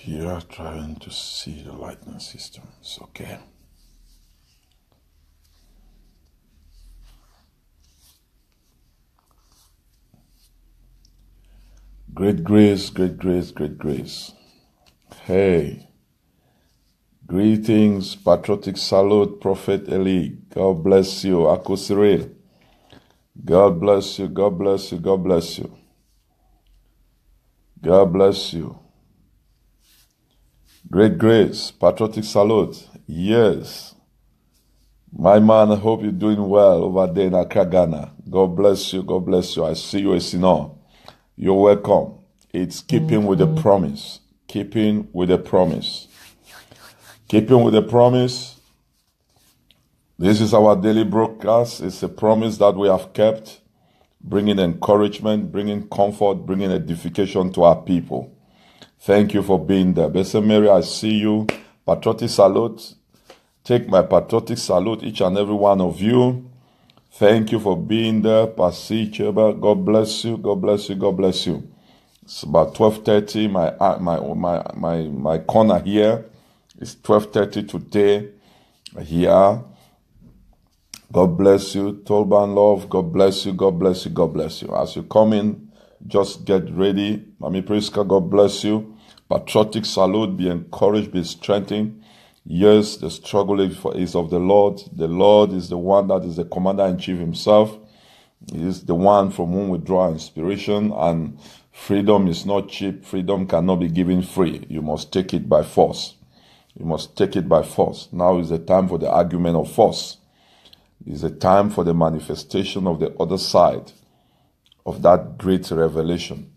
Here trying to see the lightning system. It's okay. Great grace, great grace, great grace. Hey, greetings, patriotic salute, Prophet Eli. God bless you, Akosirel. God bless you, God bless you, God bless you. God bless you. Great grace, patriotic salute. Yes. My man, I hope you're doing well over there in Accra, Ghana. God bless you, God bless you. I see you, Esino. You're welcome. It's keeping with the promise. Keeping with the promise. Keeping with the promise. This is our daily broadcast. It's a promise that we have kept, bringing encouragement, bringing comfort, bringing edification to our people. Thank you for being there. Blessed Mary, I see you. Patriotic salute. Take my patriotic salute, each and every one of you. Thank you for being there. Pasi Cheba, God bless you. God bless you. God bless you. It's about 12:30. My corner here is 12:30 today. Here. God bless you. Tolban Love, God bless you. God bless you. God bless you. As you come in, just get ready. Mami Priska, God bless you. Patriotic salute. Be encouraged. Be strengthened. Yes, the struggle is of the Lord. The Lord is the one that is the commander-in-chief himself. He is the one from whom we draw inspiration, and freedom is not cheap. Freedom cannot be given free. You must take it by force. You must take it by force. Now is the time for the argument of force. It is the time for the manifestation of the other side of that great revelation.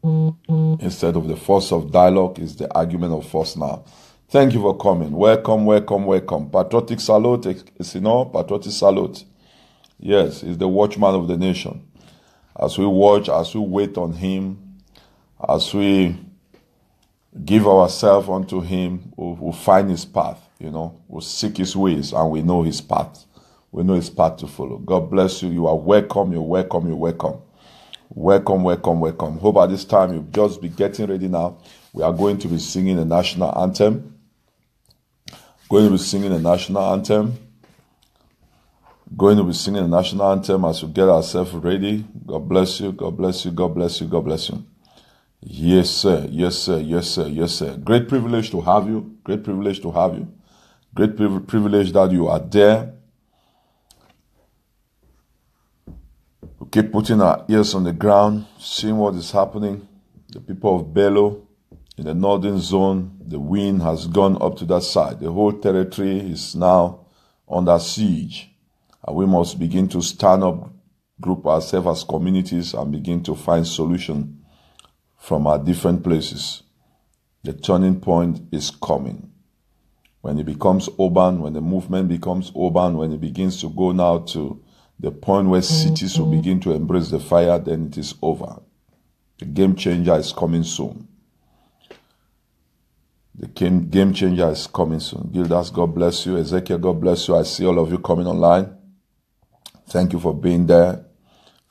Instead of the force of dialogue, is the argument of force now. Thank you for coming. Welcome, welcome, welcome. Patriotic salute, patriotic salute. Yes, he's the watchman of the nation. As we watch, as we wait on him, as we give ourselves unto him, we'll find his path, We'll seek his ways, and we know his path. We know his path to follow. God bless you. You are welcome, you're welcome, you're welcome. Welcome, welcome, welcome. Hope at this time you'll just be getting ready now. We are going to be singing the national anthem. Going to be singing the national anthem. Going to be singing the national anthem as we get ourselves ready. God bless you. God bless you. God bless you. God bless you. Yes, sir. Yes, sir. Yes, sir. Yes, sir. Great privilege to have you. Great privilege to have you. Great privilege that you are there. We keep putting our ears on the ground, seeing what is happening. The people of Bello, in the northern zone, the wind has gone up to that side. The whole territory is now under siege. And we must begin to stand up, group ourselves as communities, and begin to find solution from our different places. The turning point is coming. When it becomes urban, when the movement becomes urban, when it begins to go now to the point where cities will begin to embrace the fire, then it is over. The game changer is coming soon. The game changer is coming soon. Gildas, God bless you. Ezekiel, God bless you. I see all of you coming online. Thank you for being there.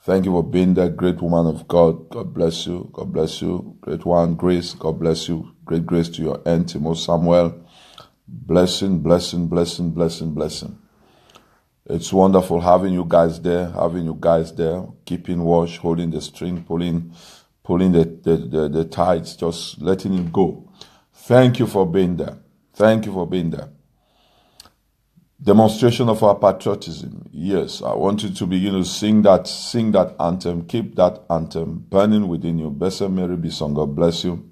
Thank you for being there, great woman of God. God bless you. God bless you. Great one, Grace. God bless you. Great grace to your end, Timo Samuel. Blessing, blessing, blessing, blessing, blessing. It's wonderful having you guys there, keeping watch, holding the string, pulling the tides, just letting it go. Thank you for being there. Thank you for being there. Demonstration of our patriotism. Yes, I want you to begin to sing that anthem. Keep that anthem burning within you. Blessed Mary be sung. God bless you.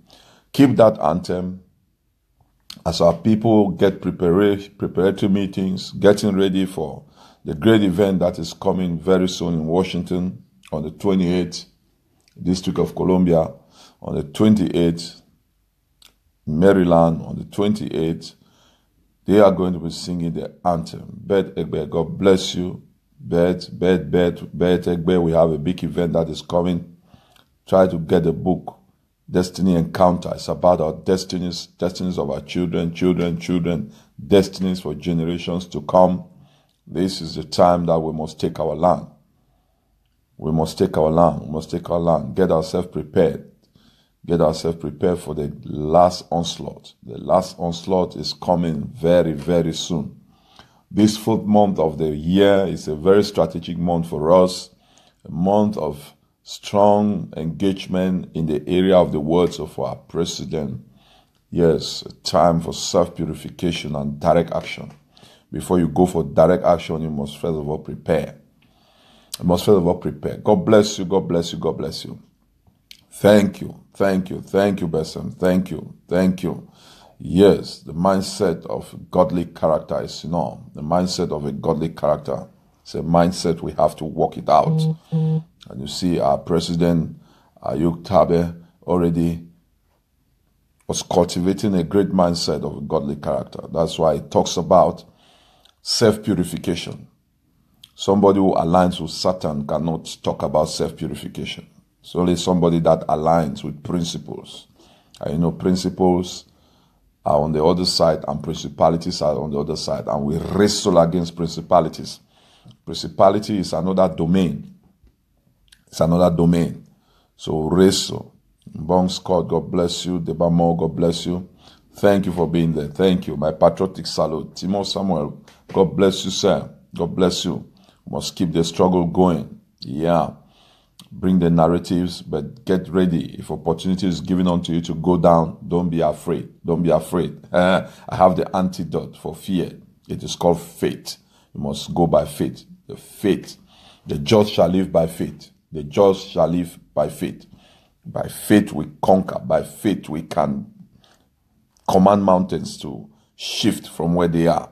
Keep that anthem as our people get preparatory meetings, getting ready for the great event that is coming very soon in Washington on the 28th, District of Columbia, on the 28th, Maryland on the 28th. They are going to be singing the anthem. Bet Egbe, God bless you. Bet Egbe, we have a big event that is coming. Try to get the book, Destiny Encounter. It's about our destinies of our children, destinies for generations to come. This is the time that we must take our land. We must take our land. Get ourselves prepared. get ourselves prepared for the last onslaught. The last onslaught is coming very, very soon. This 4th month of the year is a very strategic month for us, a month of strong engagement in the area of the words of our president. Yes, a time for self-purification and direct action. Before you go for direct action, you must first of all prepare. You must first of all prepare. God bless you, God bless you, God bless you. Thank you, thank you, thank you, Besem. Thank you, thank you. Yes, the mindset of godly character is, the mindset of a godly character. It's a mindset we have to work it out. And you see, our president, Ayuk Tabe, already was cultivating a great mindset of a godly character. That's why he talks about self-purification. Somebody who aligns with Satan cannot talk about self-purification. It's only somebody that aligns with principles. And principles are on the other side and principalities are on the other side. And we wrestle against principalities. Principality is another domain. It's another domain. So wrestle. Bong Scott, God bless you. Debamo, God bless you. Thank you for being there. Thank you. My patriotic salute. Timo Samuel, God bless you, sir. God bless you. Must keep the struggle going. Yeah. Bring the narratives, but get ready. If opportunity is given unto you to go down, don't be afraid. Don't be afraid. I have the antidote for fear. It is called faith. You must go by faith. The faith. The just shall live by faith. The just shall live by faith. By faith we conquer. By faith we can command mountains to shift from where they are.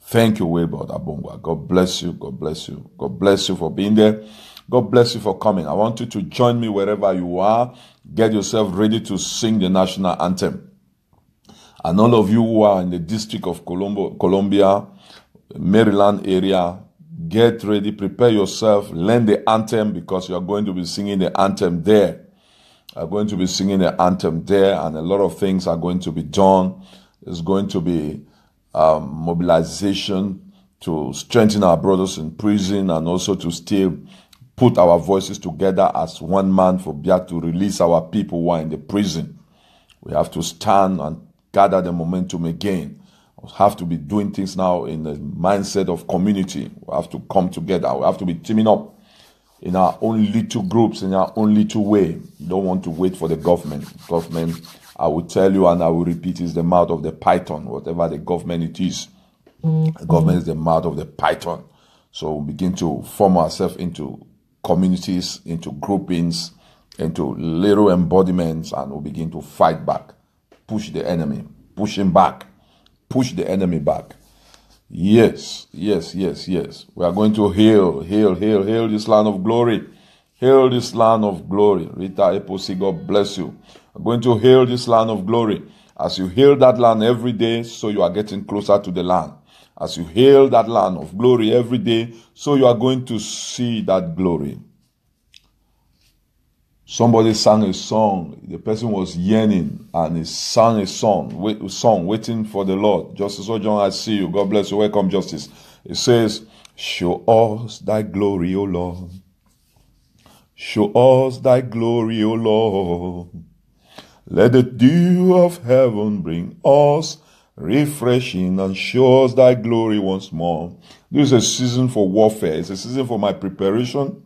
Thank you, Wilbert Abongwa. God bless you. God bless you. God bless you for being there. God bless you for coming. I want you to join me wherever you are. Get yourself ready to sing the national anthem. And all of you who are in the District of Columbia, Maryland area, get ready, prepare yourself, learn the anthem because you are going to be singing the anthem there. You are going to be singing the anthem there, and a lot of things are going to be done. There's going to be mobilization to strengthen our brothers in prison and also to still put our voices together as one man for Biafra to release our people who are in the prison. We have to stand and gather the momentum again. We have to be doing things now in the mindset of community. We have to come together. We have to be teaming up in our own little groups, in our own little way. You don't want to wait for the government. Government, I will tell you and I will repeat, is the mouth of the python. Whatever the government it is, the government is the mouth of the python. So we begin to form ourselves into communities, into groupings, into little embodiments, and we'll begin to fight back, push the enemy, push him back, push the enemy back. Yes, yes, yes, yes. We are going to hail this land of glory. Hail this land of glory. Rita Eposi, God bless you. We're going to hail this land of glory. As you hail that land every day, so you are getting closer to the land. As you hail that land of glory every day, so you are going to see that glory. Somebody sang a song. The person was yearning and he sang a song, waiting for the Lord. Justice Ojon, I see you. God bless you. Welcome, Justice. It says, show us thy glory, O Lord. Show us thy glory, O Lord. Let the dew of heaven bring us refreshing and show us thy glory once more. This is a season for warfare. It's a season for my preparation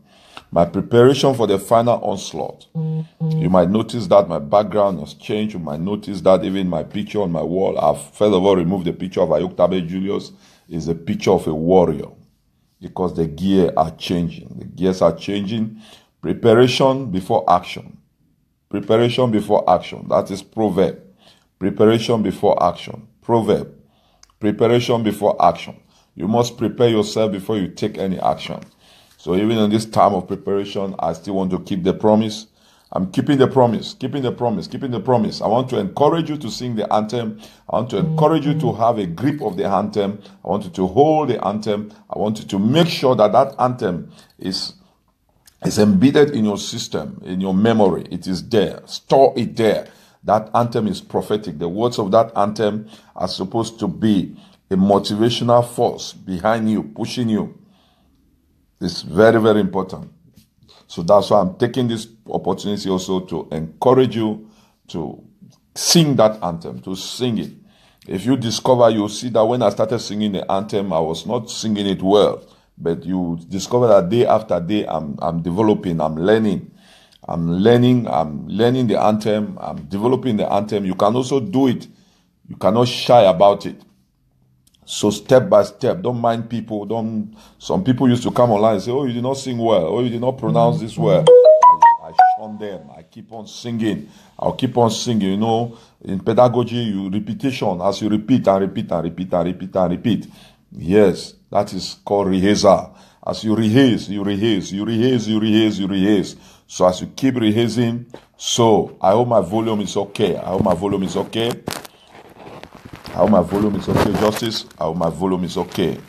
for the final onslaught. You might notice that my background has changed. You might notice that even my picture on my wall, I've first of all removed the picture of Ayuk Tabe Julius. Is a picture of a warrior because the gears are changing. The gears are changing. Preparation before action. Preparation before action. That is proverb. Preparation before action. Proverb. Preparation before action. You must prepare yourself before you take any action. So even in this time of preparation, I still want to keep the promise. I'm keeping the promise, keeping the promise, keeping the promise. I want to encourage you to sing the anthem. I want to encourage you to have a grip of the anthem. I want you to hold the anthem. I want you to make sure that that anthem is embedded in your system, in your memory. It is there. Store it there. That anthem is prophetic. The words of that anthem are supposed to be a motivational force behind you, pushing you. It's very, very important. So that's why I'm taking this opportunity also to encourage you to sing that anthem, to sing it. If you discover, you'll see that when I started singing the anthem, I was not singing it well. But you discover that day after day, I'm developing, I'm learning the anthem, I'm developing the anthem. You can also do it. You cannot shy about it. So step by step, don't mind people. Some people used to come online and say, oh, you did not sing well, or you did not pronounce this well. I shun them. I keep on singing. I'll keep on singing. You know, in pedagogy, repetition, as you repeat and repeat and repeat and repeat and repeat. Yes, that is called rehearsal. As you rehearse, you rehearse, you rehearse, you rehearse, you rehearse. So as you keep rehearsing, so I hope my volume is okay. I hope my volume is okay. I hope my volume is okay, Justice. I hope my volume is okay.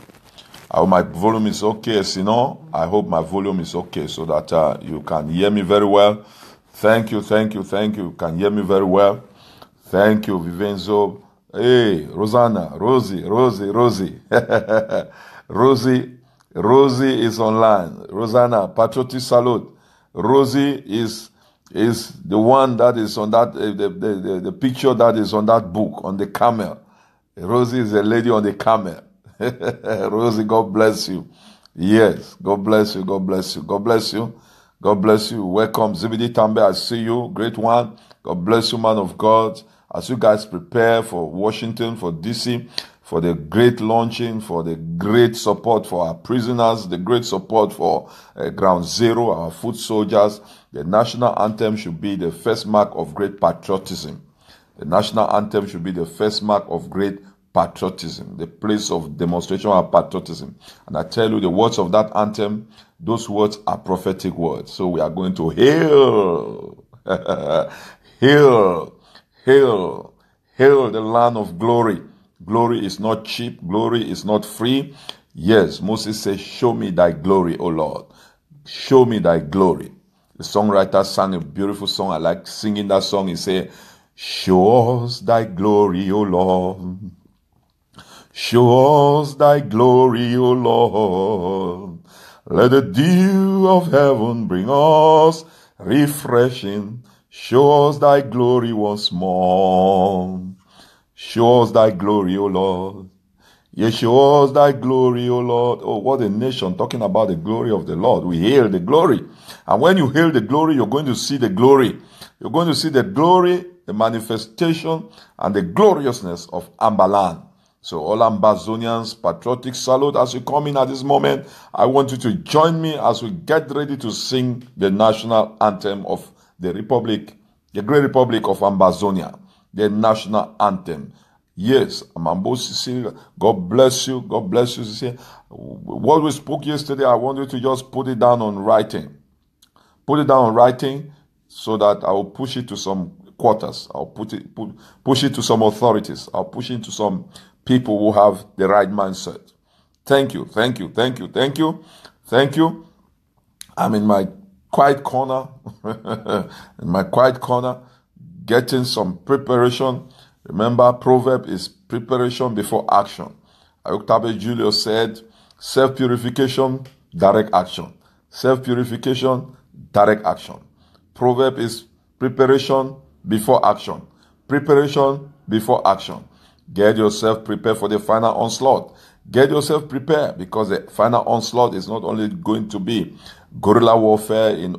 I hope my volume is okay, Sino. I hope my volume is okay so that you can hear me very well. Thank you, thank you, thank you. You can hear me very well. Thank you, Vivenzo. Hey, Rosanna, Rosie. Rosie is online. Rosanna, patriotic salute. Rosie is the one that is on that, the picture that is on that book, on the camel. Rosie is a lady on the camel. Rosie, God bless you. Yes, God bless you, God bless you, God bless you. God bless you. Welcome, Zibidi Tambe, I see you. Great one. God bless you, man of God. As you guys prepare for Washington, for DC, for the great launching, for the great support for our prisoners, the great support for Ground Zero, our foot soldiers, the national anthem should be the first mark of great patriotism. The national anthem should be the first mark of great patriotism, the place of demonstration of patriotism. And I tell you, the words of that anthem, those words are prophetic words. So we are going to hail, hail, hail, hail the land of glory. Glory is not cheap. Glory is not free. Yes, Moses says, show me thy glory, O Lord. Show me thy glory. The songwriter sang a beautiful song. I like singing that song. He said, show us thy glory, O Lord. Show us thy glory, O Lord. Let the dew of heaven bring us refreshing. Show us thy glory once more. Show us thy glory, O Lord. Yes, show us thy glory, O Lord. Oh, what a nation talking about the glory of the Lord. We hail the glory. And when you hail the glory, you're going to see the glory. You're going to see the glory, the manifestation, and the gloriousness of Ambaland. So all Ambazonians, patriotic salute as you come in at this moment. I want you to join me as we get ready to sing the national anthem of the Republic, the great Republic of Ambazonia, the national anthem. Yes, Amambo Sisi, God bless you, God bless you, Sisi. What we spoke yesterday, I want you to just put it down on writing. Put it down on writing so that I will push it to some quarters. I'll push it to some authorities. I'll push it to some people who have the right mindset. Thank you, thank you, thank you, thank you, thank you. I'm in my quiet corner, getting some preparation. Remember, proverb is preparation before action. Octavio Julius said, self-purification, direct action. Self-purification, direct action. Proverb is preparation before action. Preparation before action. Get yourself prepared for the final onslaught. Get yourself prepared because the final onslaught is not only going to be guerrilla warfare in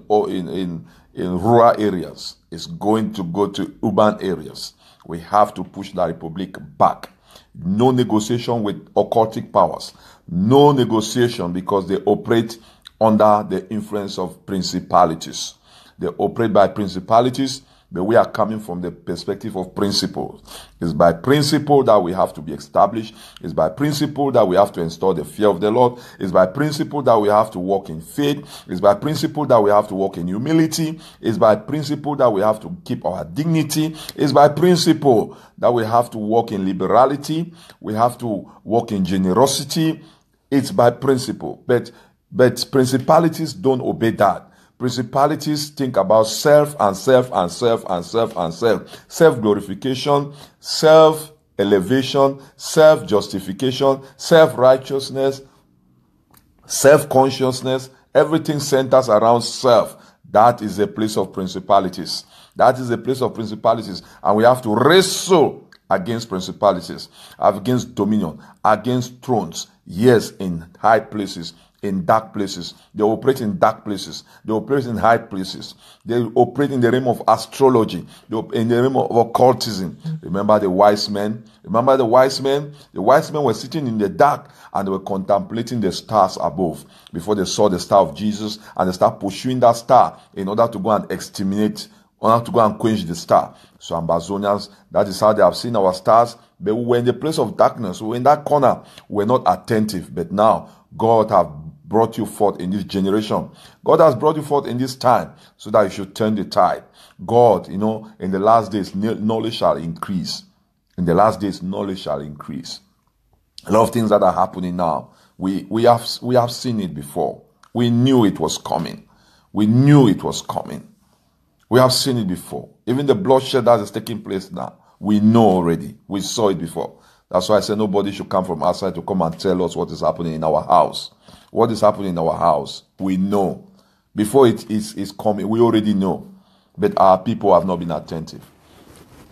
rural areas. It's going to go to urban areas. We have to push the Republic back. No negotiation with occultic powers. No negotiation because they operate under the influence of principalities. They operate by principalities, but we are coming from the perspective of principles. It's by principle that we have to be established. It's by principle that we have to install the fear of the Lord. It's by principle that we have to walk in faith. It's by principle that we have to walk in humility. It's by principle that we have to keep our dignity. It's by principle that we have to walk in liberality. We have to walk in generosity. It's by principle. But principalities don't obey that. Principalities think about self and self and self and self and self. Self-glorification, self-elevation, self-justification, self-righteousness, self-consciousness. Everything centers around self. That is a place of principalities. That is a place of principalities. And we have to wrestle against principalities, against dominion, against thrones. Yes, in high places, in dark places. They operate in dark places. They operate in high places. They operate in the realm of astrology, in the realm of occultism. Remember the wise men? Remember the wise men? The wise men were sitting in the dark and they were contemplating the stars above before they saw the star of Jesus, and they start pursuing that star in order to go and exterminate, in order to go and quench the star. So Ambazonians, that is how they have seen our stars. But we were in the place of darkness. We were in that corner. We were not attentive. But now God has brought you forth in this generation. God has brought you forth in this time so that you should turn the tide. God, in the last days, knowledge shall increase. In the last days, knowledge shall increase. A lot of things that are happening now, we have seen it before. We knew it was coming. We knew it was coming. We have seen it before. Even the bloodshed that is taking place now, we know already. We saw it before. That's why I say nobody should come from outside to come and tell us what is happening in our house. What is happening in our house, we know. Before it is coming, we already know. But our people have not been attentive.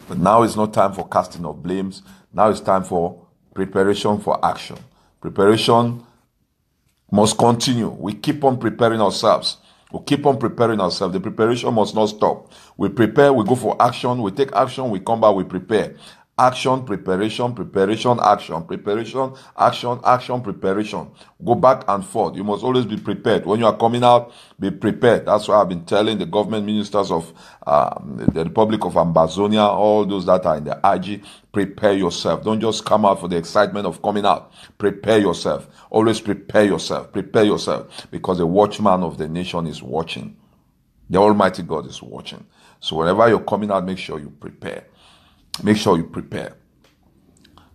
But now it's not time for casting of blames. Now it's time for preparation for action. Preparation must continue. We keep on preparing ourselves. We keep on preparing ourselves. The preparation must not stop. We prepare, we go for action, we take action, we come back, we prepare. Action, preparation, preparation, action, preparation, action, action, preparation. Go back and forth. You must always be prepared. When you are coming out, be prepared. That's why I've been telling the government ministers of the Republic of Ambazonia, all those that are in the IG, prepare yourself. Don't just come out for the excitement of coming out. Prepare yourself. Always prepare yourself. Prepare yourself. Because the watchman of the nation is watching. The Almighty God is watching. So whenever you're coming out, make sure you prepare. Make sure you prepare.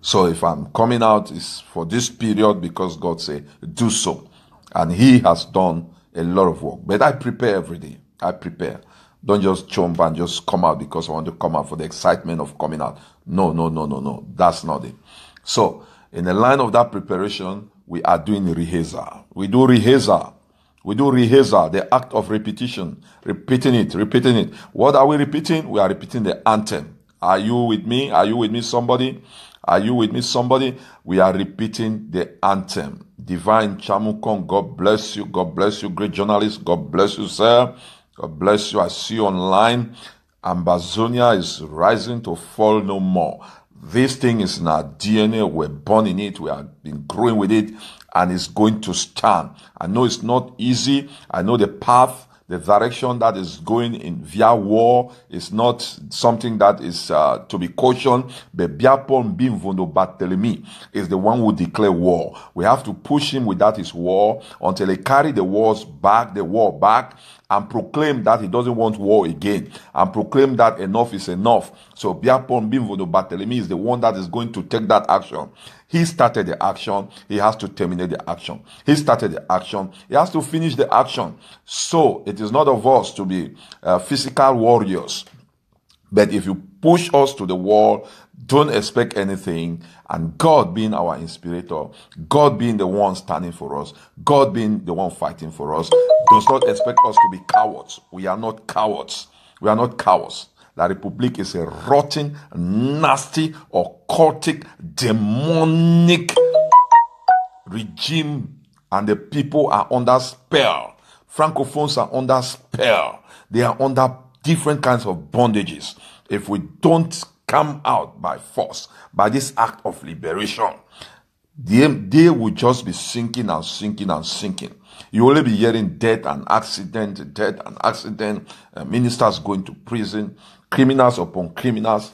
So if I'm coming out, it's for this period because God said, do so. And He has done a lot of work. But I prepare every day. I prepare. Don't just jump and just come out because I want to come out for the excitement of coming out. No. That's not it. So in the line of that preparation, we are doing rehearsal. We do rehearsal. The act of repetition. Repeating it. What are we repeating? We are repeating the anthem. Are you with me? Are you with me, somebody? Are you with me, somebody? We are repeating the anthem. Divine Chamukon, God bless you. God bless you, great journalist. God bless you, sir. God bless you. I see you online. Ambazonia is rising to fall no more. This thing is in our DNA. We're born in it. We have been growing with it. And it's going to stand. I know it's not easy. I know the path. The direction that is going in via war is not something that is to be cautioned. But Biapon Bimvondo Barthélemy is the one who declare war. We have to push him without his war until he carry the war back, and proclaim that he doesn't want war again, and proclaim that enough is enough. So Biapon Bimvondo Barthélemy is the one that is going to take that action. He started the action. He has to terminate the action. He started the action. He has to finish the action. So it is not of us to be physical warriors. But if you push us to the wall, don't expect anything. And God being our inspirator, God being the one standing for us, God being the one fighting for us, does not expect us to be cowards. We are not cowards. We are not cowards. La République is a rotten, nasty, occultic, demonic regime, and the people are under spell. Francophones are under spell. They are under different kinds of bondages. If we don't come out by force, by this act of liberation, they will just be sinking and sinking and sinking. You will only be hearing death and accident, ministers going to prison, criminals upon criminals,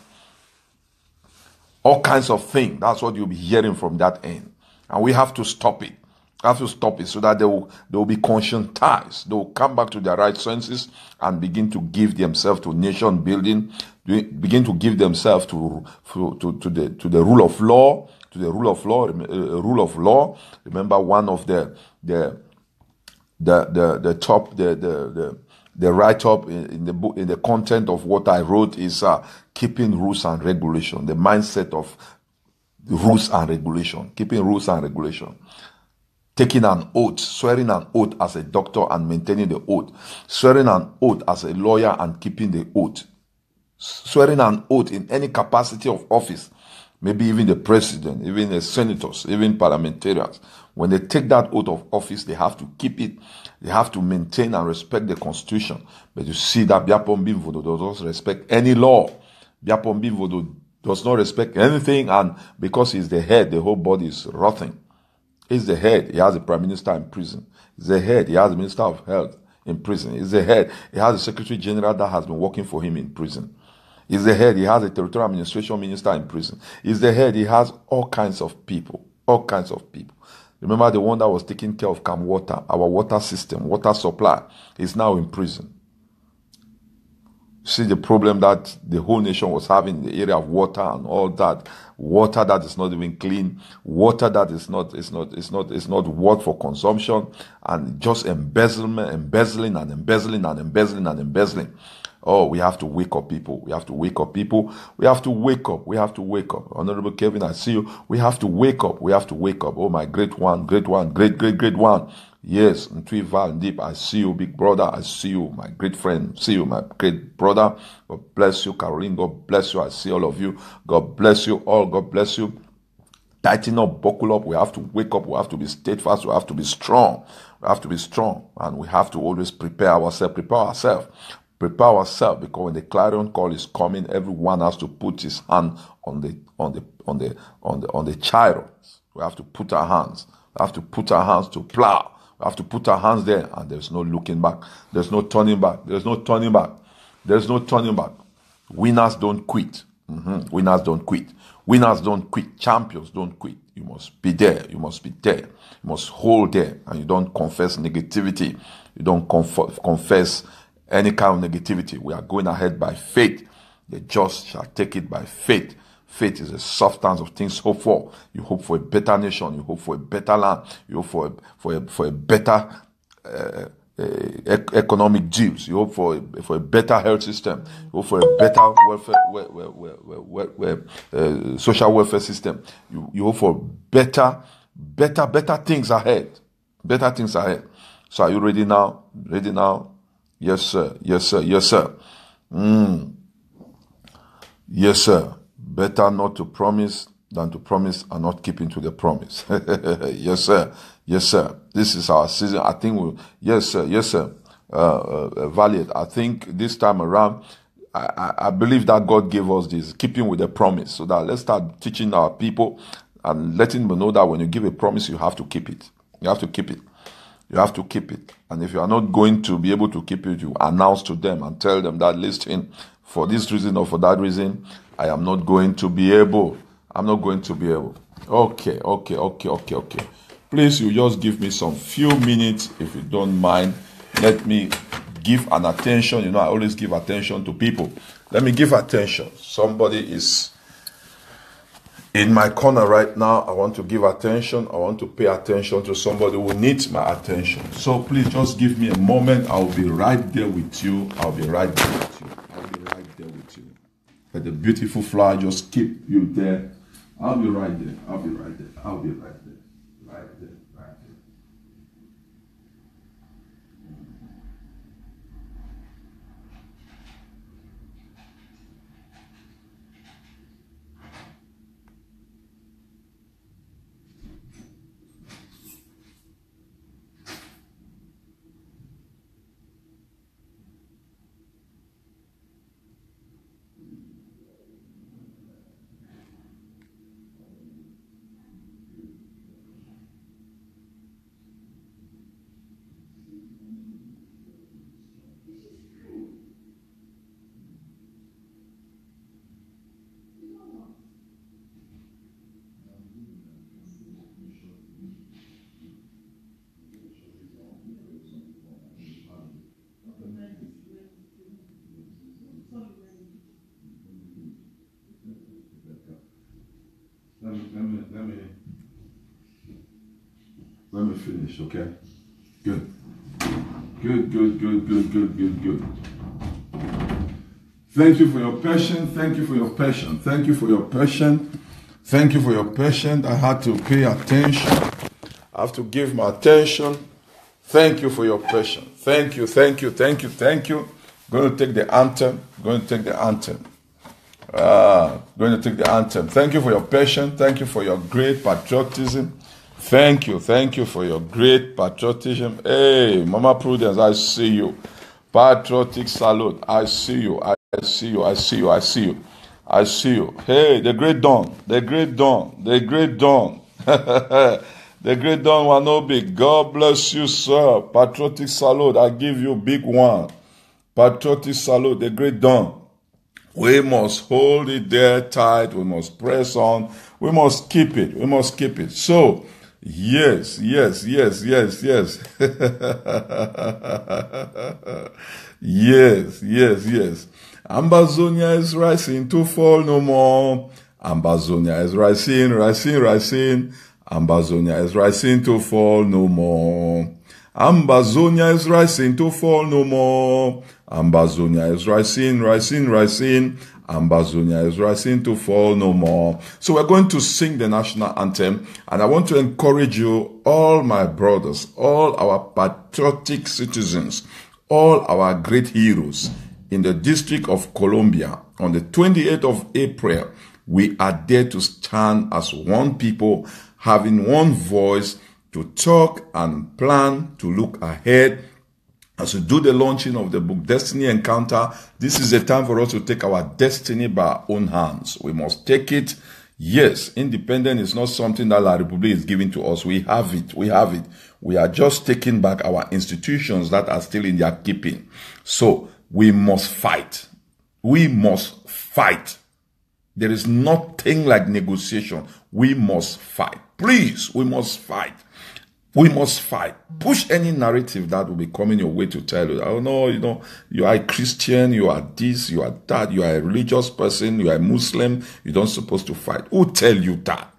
all kinds of things. That's what you'll be hearing from that end. And we have to stop it. So that they will be conscientized. They will come back to their right senses and begin to give themselves to nation building, begin to give themselves to the rule of law, rule of law. Remember, one of the write-up in the book, in the content of what I wrote is keeping rules and regulation, the mindset of rules and regulation, keeping rules and regulation. taking an oath, swearing an oath as a doctor and maintaining the oath, swearing an oath as a lawyer and keeping the oath, swearing an oath in any capacity of office, maybe even the president, even the senators, even parliamentarians. When they take that oath of office, they have to keep it. They have to maintain and respect the Constitution. But you see that Biapom Bimvodo does not respect any law. Biapom Bimvodo does not respect anything, and because he's the head, the whole body is rotting. He's the head. He has a prime minister in prison. He's the head. He has a minister of health in prison. He's the head. He has a secretary general that has been working for him in prison. He's the head. He has a territorial administration minister in prison. He's the head. He has all kinds of people. All kinds of people. Remember the one that was taking care of Cam Water, our water system, water supply, is now in prison. See the problem that the whole nation was having in the area of water and all that. Water that is not even clean, water that is not worth for consumption, and just embezzling. Oh, we have to wake up, people. We have to wake up, people. We have to wake up. We have to wake up. Honorable Kevin, I see you. We have to wake up. We have to wake up. Oh, my great one, great one. Yes, Ntui Val Deep, I see you, big brother. I see you, my great friend. See you, my great brother. God bless you, Caroline. God bless you. I see all of you. God bless you all. God bless you. Tighten up, buckle up. We have to wake up. We have to be steadfast. We have to be strong. We have to be strong. And we have to always prepare ourselves. Prepare ourselves, because when the clarion call is coming, everyone has to put his hand on the chariots. We have to put our hands. We have to put our hands to plow. We have to put our hands there, and there's no looking back. There's no turning back. There's no turning back. There's no turning back. Winners don't quit. Winners don't quit. Winners don't quit. Champions don't quit. You must be there. You must be there. You must hold there, and you don't confess negativity. You don't confess any kind of negativity. We are going ahead by faith. The just shall take it by faith. Faith is a substance of things hoped for. You hope for a better nation. You hope for a better land. You hope for a better economic deals. You hope for a better health system. You hope for a better social welfare system. You hope for better things ahead. Better things ahead. So are you ready now? Ready now? Yes, sir. Yes, sir. Yes, sir. Yes, sir. Better not to promise than to promise and not keeping to the promise. Yes, sir. Yes, sir. This is our season. I think yes, sir. Yes, sir. Valiant. I think this time around, I believe that God gave us this, keeping with the promise. So that let's start teaching our people and letting them know that when you give a promise, you have to keep it. You have to keep it. You have to keep it. And if you are not going to be able to keep it, you announce to them and tell them that, listen, for this reason or for that reason, I am not going to be able. I'm not going to be able. Okay. Please, you just give me some few minutes, if you don't mind. Let me give an attention. You know, I always give attention to people. Let me give attention. Somebody is in my corner right now. I want to give attention. I want to pay attention to somebody who needs my attention. So please just give me a moment. I'll be right there with you. I'll be right there with you. I'll be right there with you. Let the beautiful flower just keep you there. I'll be right there. I'll be right there. I'll be right there. Right there. Right there. Let me finish, okay? Good. Thank you for your patience. Thank you for your patience. Thank you for your patience. Thank you for your patience. I had to pay attention. I have to give my attention. Thank you for your patience. Thank you, thank you, thank you, thank you. Going to take the anthem. Going to take the anthem. Going to take the anthem. Thank you for your patience. Thank you for your great patriotism. Thank you for your great patriotism. Hey, Mama Prudence, I see you. Patriotic salute. I see you. I see you. I see you. I see you. I see you. Hey, the great dawn. The great dawn. The great dawn. The great dawn Wanobi. God bless you, sir. Patriotic salute. I give you a big one. Patriotic salute. The great dawn. We must hold it there tight. We must press on. We must keep it. We must keep it. So, yes. Yes. Ambazonia is rising to fall no more. Ambazonia is rising. Ambazonia is rising to fall no more. Ambazonia is rising to fall no more. Ambazonia is rising. Ambazonia is rising to fall no more. So we're going to sing the national anthem, and I want to encourage you, all my brothers, all our patriotic citizens, all our great heroes in the District of Columbia. On the 28th of April, we are there to stand as one people, having one voice, to talk and plan, to look ahead. As we do the launching of the book Destiny Encounter, this is a time for us to take our destiny by our own hands. We must take it. Yes, independence is not something that La Republique is giving to us. We have it. We have it. We are just taking back our institutions that are still in their keeping. So we must fight. We must fight. There is nothing like negotiation. We must fight. Please, we must fight. We must fight. Push any narrative that will be coming your way to tell you, oh no, you are a Christian, you are this, you are that, you are a religious person, you are a Muslim, you don't supposed to fight. Who tell you that?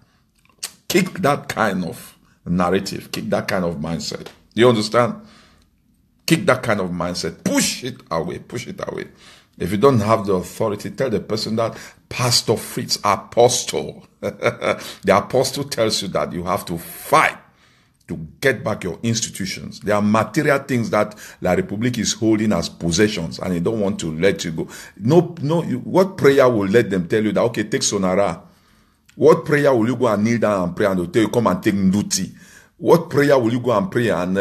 Kick that kind of narrative. Kick that kind of mindset. Do you understand? Kick that kind of mindset. Push it away. Push it away. If you don't have the authority, tell the person that Pastor Fritz, apostle, the apostle tells you that you have to fight to get back your institutions. There are material things that La Republique is holding as possessions, and they don't want to let you go. What prayer will let them tell you that, okay, take Sonara? What prayer will you go and kneel down and pray and they'll tell you, come and take Nduti? What prayer will you go and pray and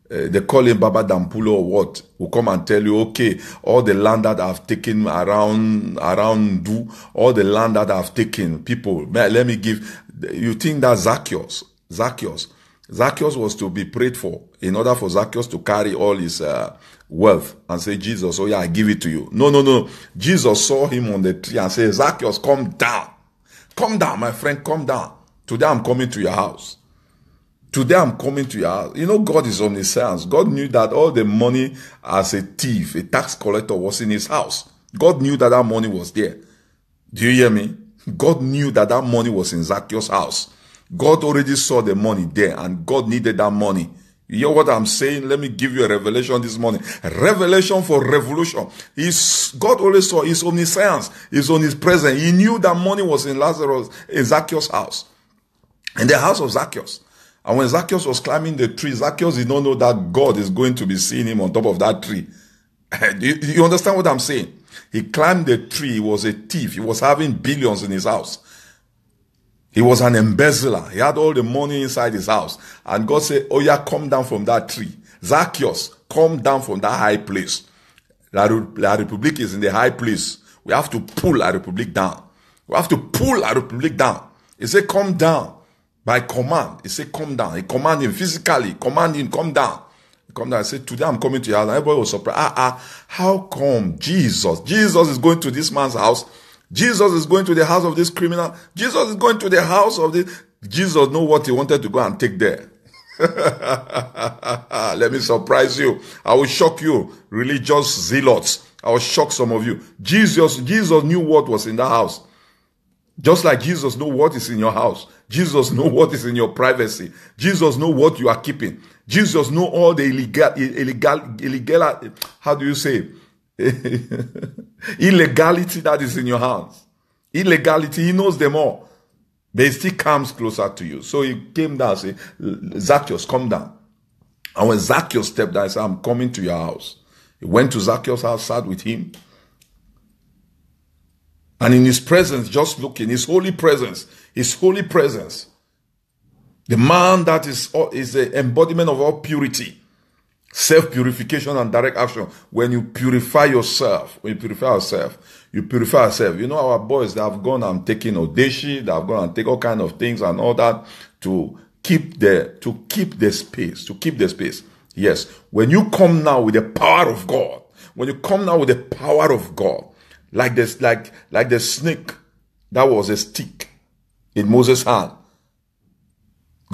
they call him Baba Dampulo or what? Will come and tell you, okay, all the land that I've taken around Du, all the land that I've taken, people, let me give. You think that Zacchaeus was to be prayed for in order for Zacchaeus to carry all his wealth and say, Jesus, oh yeah, I give it to you. No. Jesus saw him on the tree and said, Zacchaeus, come down. Come down, my friend, come down. Today I'm coming to your house. Today I'm coming to your house. You know, God is omniscient. God knew that all the money as a thief, a tax collector, was in his house. God knew that that money was there. Do you hear me? God knew that that money was in Zacchaeus' house. God already saw the money there, and God needed that money. You hear what I'm saying? Let me give you a revelation this morning. A revelation for revolution. God always saw his omniscience, his omnipresence. He knew that money was in Zacchaeus' house. In the house of Zacchaeus. And when Zacchaeus was climbing the tree, Zacchaeus did not know that God is going to be seeing him on top of that tree. Do you understand what I'm saying? He climbed the tree. He was a thief. He was having billions in his house. He was an embezzler. He had all the money inside his house. And God said, oh yeah, come down from that tree. Zacchaeus, come down from that high place. La Republique is in the high place. We have to pull La Republique down. We have to pull La Republique down. He said, come down. By command. He said, come down. He commanded him physically. Command him, come down. He come down and said, today I'm coming to your house. And everybody was surprised. How come Jesus is going to this man's house? Jesus is going to the house of this criminal. Jesus is going to the house of this. Jesus knew what he wanted to go and take there. Let me surprise you. I will shock you, religious zealots. I will shock some of you. Jesus knew what was in that house. Just like Jesus knows what is in your house. Jesus knows what is in your privacy. Jesus knows what you are keeping. Jesus knows all the illegal, how do you say? Illegality that is in your hands. Illegality, he knows them all. But he still comes closer to you. So he came down and said, Zacchaeus, come down. And when Zacchaeus stepped down, he said, I'm coming to your house. He went to Zacchaeus' house, sat with him. And in his presence, just looking, his holy presence, the man that is the embodiment of all purity, self-purification and direct action. When you purify yourself, you purify yourself. You know, our boys, they have gone and taken Odeshi, they have gone and taken all kind of things and all that to keep the space. Yes. When you come now with the power of God, like this, like the snake that was a stick in Moses' hand,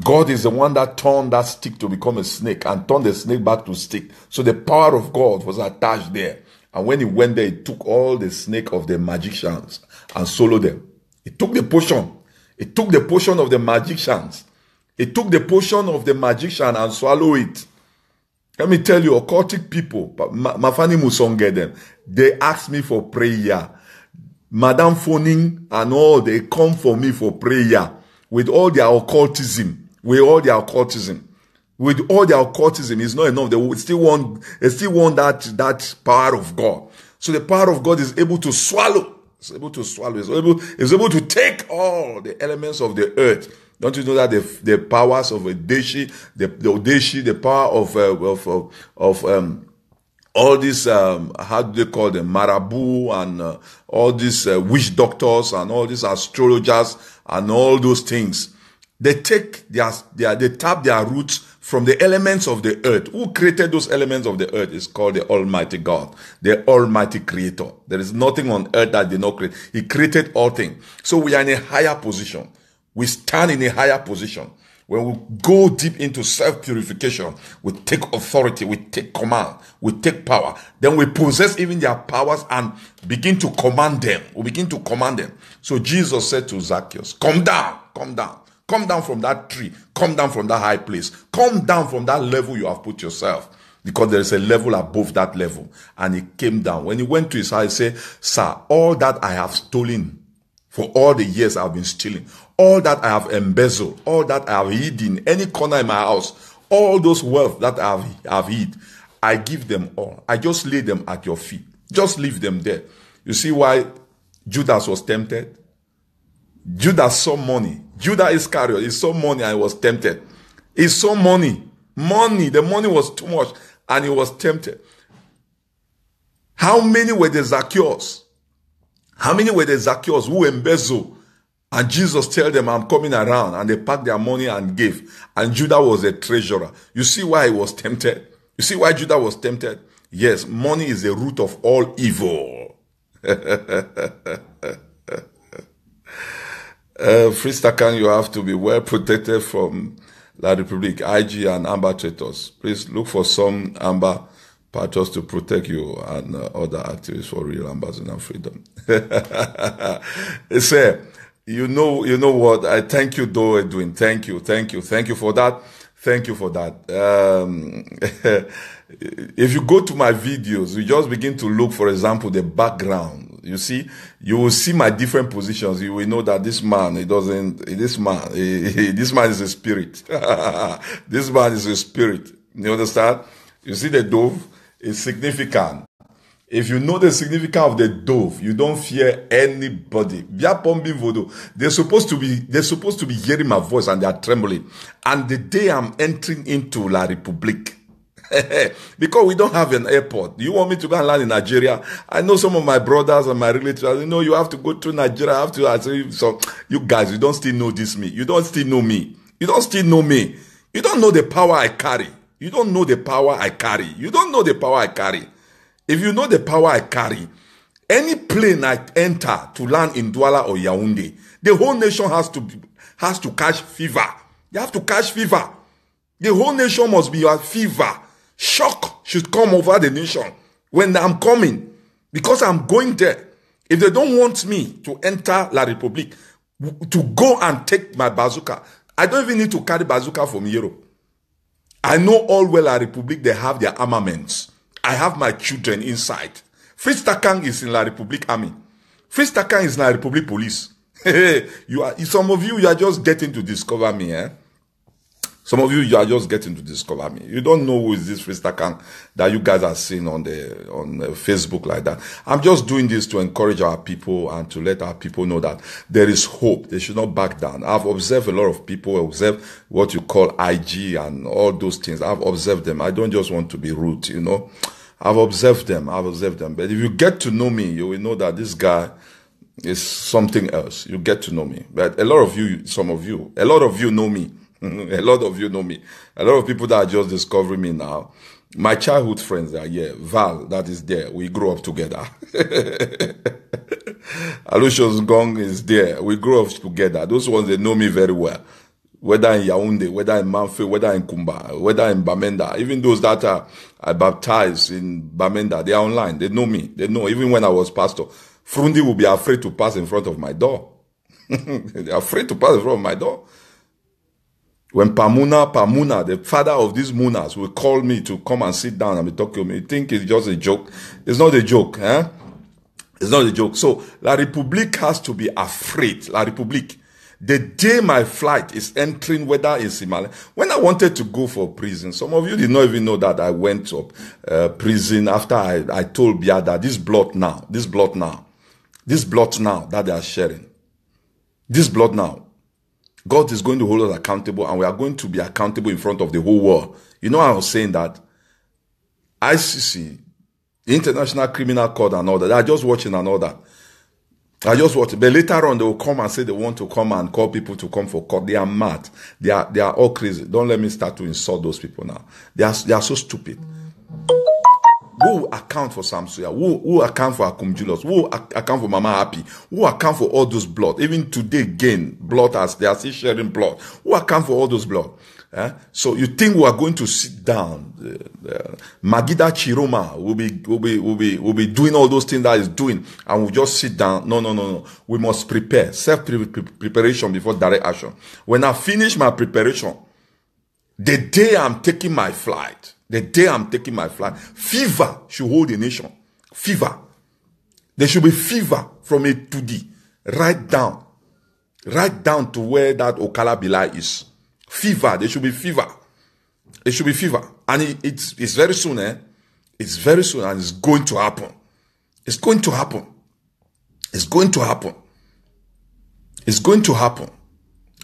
God is the one that turned that stick to become a snake and turned the snake back to stick. So the power of God was attached there. And when he went there, he took all the snake of the magicians and swallowed them. He took the portion. He took the portion of the magicians. He took the portion of the magician and swallowed it. Let me tell you, occultic people, Mafani Musonge them, they ask me for prayer. Madame Phoning and all, they come for me for prayer with all their occultism. It's not enough. They still want that power of God. So the power of God is able to swallow. It's able to take all the elements of the earth. Don't you know that the powers of Odeshi, the power of all these how do they call them, marabu and all these witch doctors and all these astrologers and all those things. They take they tap their roots from the elements of the earth. Who created those elements of the earth is called the Almighty God, the Almighty Creator. There is nothing on earth that did not create. He created all things. So we are in a higher position. We stand in a higher position. When we go deep into self-purification, we take authority, we take command, we take power. Then we possess even their powers and begin to command them. We begin to command them. So Jesus said to Zacchaeus, come down. Come down from that tree. Come down from that high place. Come down from that level you have put yourself. Because there is a level above that level. And he came down. When he went to his house, he said, sir, all that I have stolen for all the years I've been stealing, all that I have embezzled, all that I have hidden, any corner in my house, all those wealth that I have hid, I give them all. I just lay them at your feet. Just leave them there. You see why Judas was tempted? Judas saw money. Judas Iscariot, he saw money and he was tempted. He saw money. The money was too much and he was tempted. How many were the Zacchaeus? Who embezzled? And Jesus tell them, I'm coming around. And they packed their money and gave. And Judah was a treasurer. You see why he was tempted? You see why Judah was tempted? Yes, money is the root of all evil. Fristakan, you have to be well protected from La Republique, IG and Amber traitors. Please look for some Amber patrons to protect you and other activists for real ambassador and freedom. Say, you know what? I thank you, though, Edwin. Thank you for that. If you go to my videos, you just begin to look, for example, the background. You see, you will see my different positions. You will know that this man is a spirit. This man is a spirit. You understand? You see the dove is significant. If you know the significance of the dove, you don't fear anybody. They're supposed to be hearing my voice and they are trembling. And the day I'm entering into La Republique, because we don't have an airport. You want me to go and land in Nigeria? I know some of my brothers and my relatives, you have to go to Nigeria. So you guys, you don't still know this me. You don't still know me. You don't still know me. You don't know the power I carry. You don't know the power I carry. You don't know the power I carry. If you know the power I carry, any plane I enter to land in Douala or Yaoundé, the whole nation has to catch fever. You have to catch fever. The whole nation must be at fever. Shock should come over the nation when I'm coming, because I'm going there. If they don't want me to enter La Republique, to go and take my bazooka, I don't even need to carry bazooka from Europe. I know all well La Republique, they have their armaments. I have my children inside. Fristakan is in La Republique Army. Fristakan is in La Republique Police. Some of you are just getting to discover me, eh? Some of you are just getting to discover me. You don't know who is this freestyle that you guys are seeing on Facebook like that. I'm just doing this to encourage our people and to let our people know that there is hope. They should not back down. I've observed a lot of people, observed what you call IG and all those things. I've observed them. I don't just want to be rude, you know. I've observed them. But if you get to know me, you will know that this guy is something else. You get to know me. But a lot of you know me. A lot of you know me. A lot of people that are just discovering me now. My childhood friends are here. Val, that is there. We grew up together. Aloysius Gong is there. We grew up together. Those ones, they know me very well. Whether in Yaoundé, whether in Manfred, whether in Kumba, whether in Bamenda. Even those that are baptized in Bamenda, they are online. They know me. They know. Even when I was pastor, Frundi will be afraid to pass in front of my door. They are afraid to pass in front of my door. When Pamuna, the father of these Munas, will call me to come and sit down and be talking to me, you think it's just a joke? It's not a joke, eh? It's not a joke. So, La République has to be afraid. La République. The day my flight is entering, whether it's in Mali, when I wanted to go for prison, some of you did not even know that I went to prison after I told Bia that this blood now that they are sharing, this blood now, God is going to hold us accountable, and we are going to be accountable in front of the whole world. You know, I was saying that ICC, the International Criminal Court and all that, they are just watching and all that. I just watch. But later on, they will come and say they want to come and call people to come for court. They are mad. They are all crazy. Don't let me start to insult those people now. They are so stupid. Who will account for Samsuya? Who account for Akum Julius? Who account for Mama Happy? Who account for all those blood? Even today, again, they are still sharing blood. Who account for all those blood? So you think we are going to sit down? Magida Chiroma will be doing all those things that is doing, and we'll just sit down. No. We must prepare. Self-preparation before direct action. When I finish my preparation, the day I'm taking my flight, fever should hold the nation. Fever. There should be fever from A to D. Right down to where that Okala Bilai is. Fever. There should be fever. It should be fever. And it's very soon, eh? It's very soon, and it's going to happen. It's going to happen. It's going to happen. It's going to happen.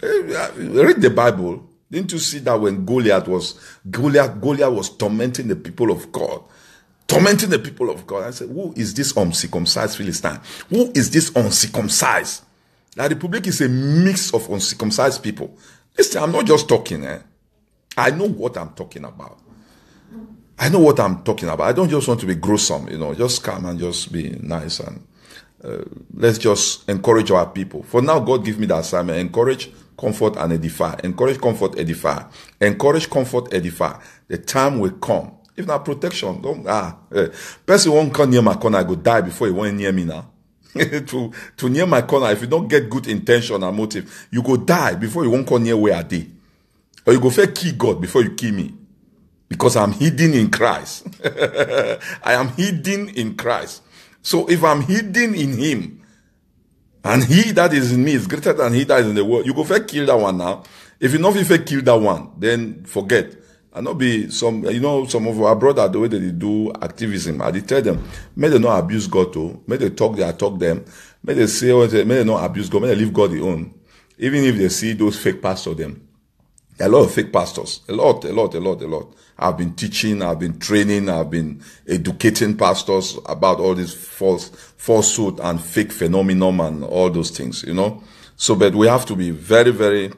Read the Bible. Didn't you see that when Goliath was tormenting the people of God? Tormenting the people of God. I said, who is this uncircumcised Philistine? Who is this uncircumcised? The Republic is a mix of uncircumcised people. Listen, I'm not just talking, eh? I know what I'm talking about. I know what I'm talking about. I don't just want to be gruesome, you know, just come and just be nice, and let's just encourage our people. For now, God give me the assignment: encourage, comfort, and edify. Encourage, comfort, edify. Encourage, comfort, edify. The time will come. If not protection, don't person won't come near my corner, I go die before he won't near me now. to near my corner, if you don't get good intention and motive, you go die before you won't come near where I did. Or you go fair kill God before you kill me. Because I'm hidden in Christ. I am hidden in Christ. So if I'm hidden in him, and he that is in me is greater than he that is in the world, you go fair kill that one now. If you know if you fair kill that one, then forget. And not be some, you know, some of our brothers, the way that they do activism, I tell them, may they not abuse God too. May they talk, they talk them. May they say, may they not abuse God. May they leave God alone. Even if they see those fake pastors, them. A lot of fake pastors. A lot. I've been teaching, I've been training, I've been educating pastors about all this falsehood and fake phenomenon and all those things, you know. So, but we have to be very, very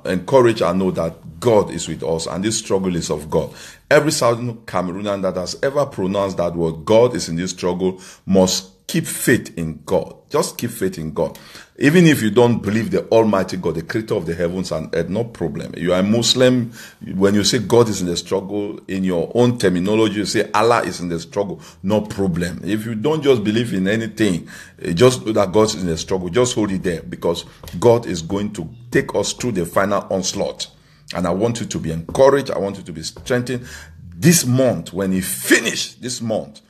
encouraged and know that God is with us, and this struggle is of God. Every Southern Cameroonian that has ever pronounced that word, God is in this struggle, must keep faith in God. Just keep faith in God. Even if you don't believe the Almighty God, the creator of the heavens and earth, no problem. You are a Muslim, when you say God is in the struggle, in your own terminology, you say Allah is in the struggle, no problem. If you don't just believe in anything, just know that God is in the struggle, just hold it there, because God is going to take us through the final onslaught. And I want you to be encouraged, I want you to be strengthened. This month, when you finish this month,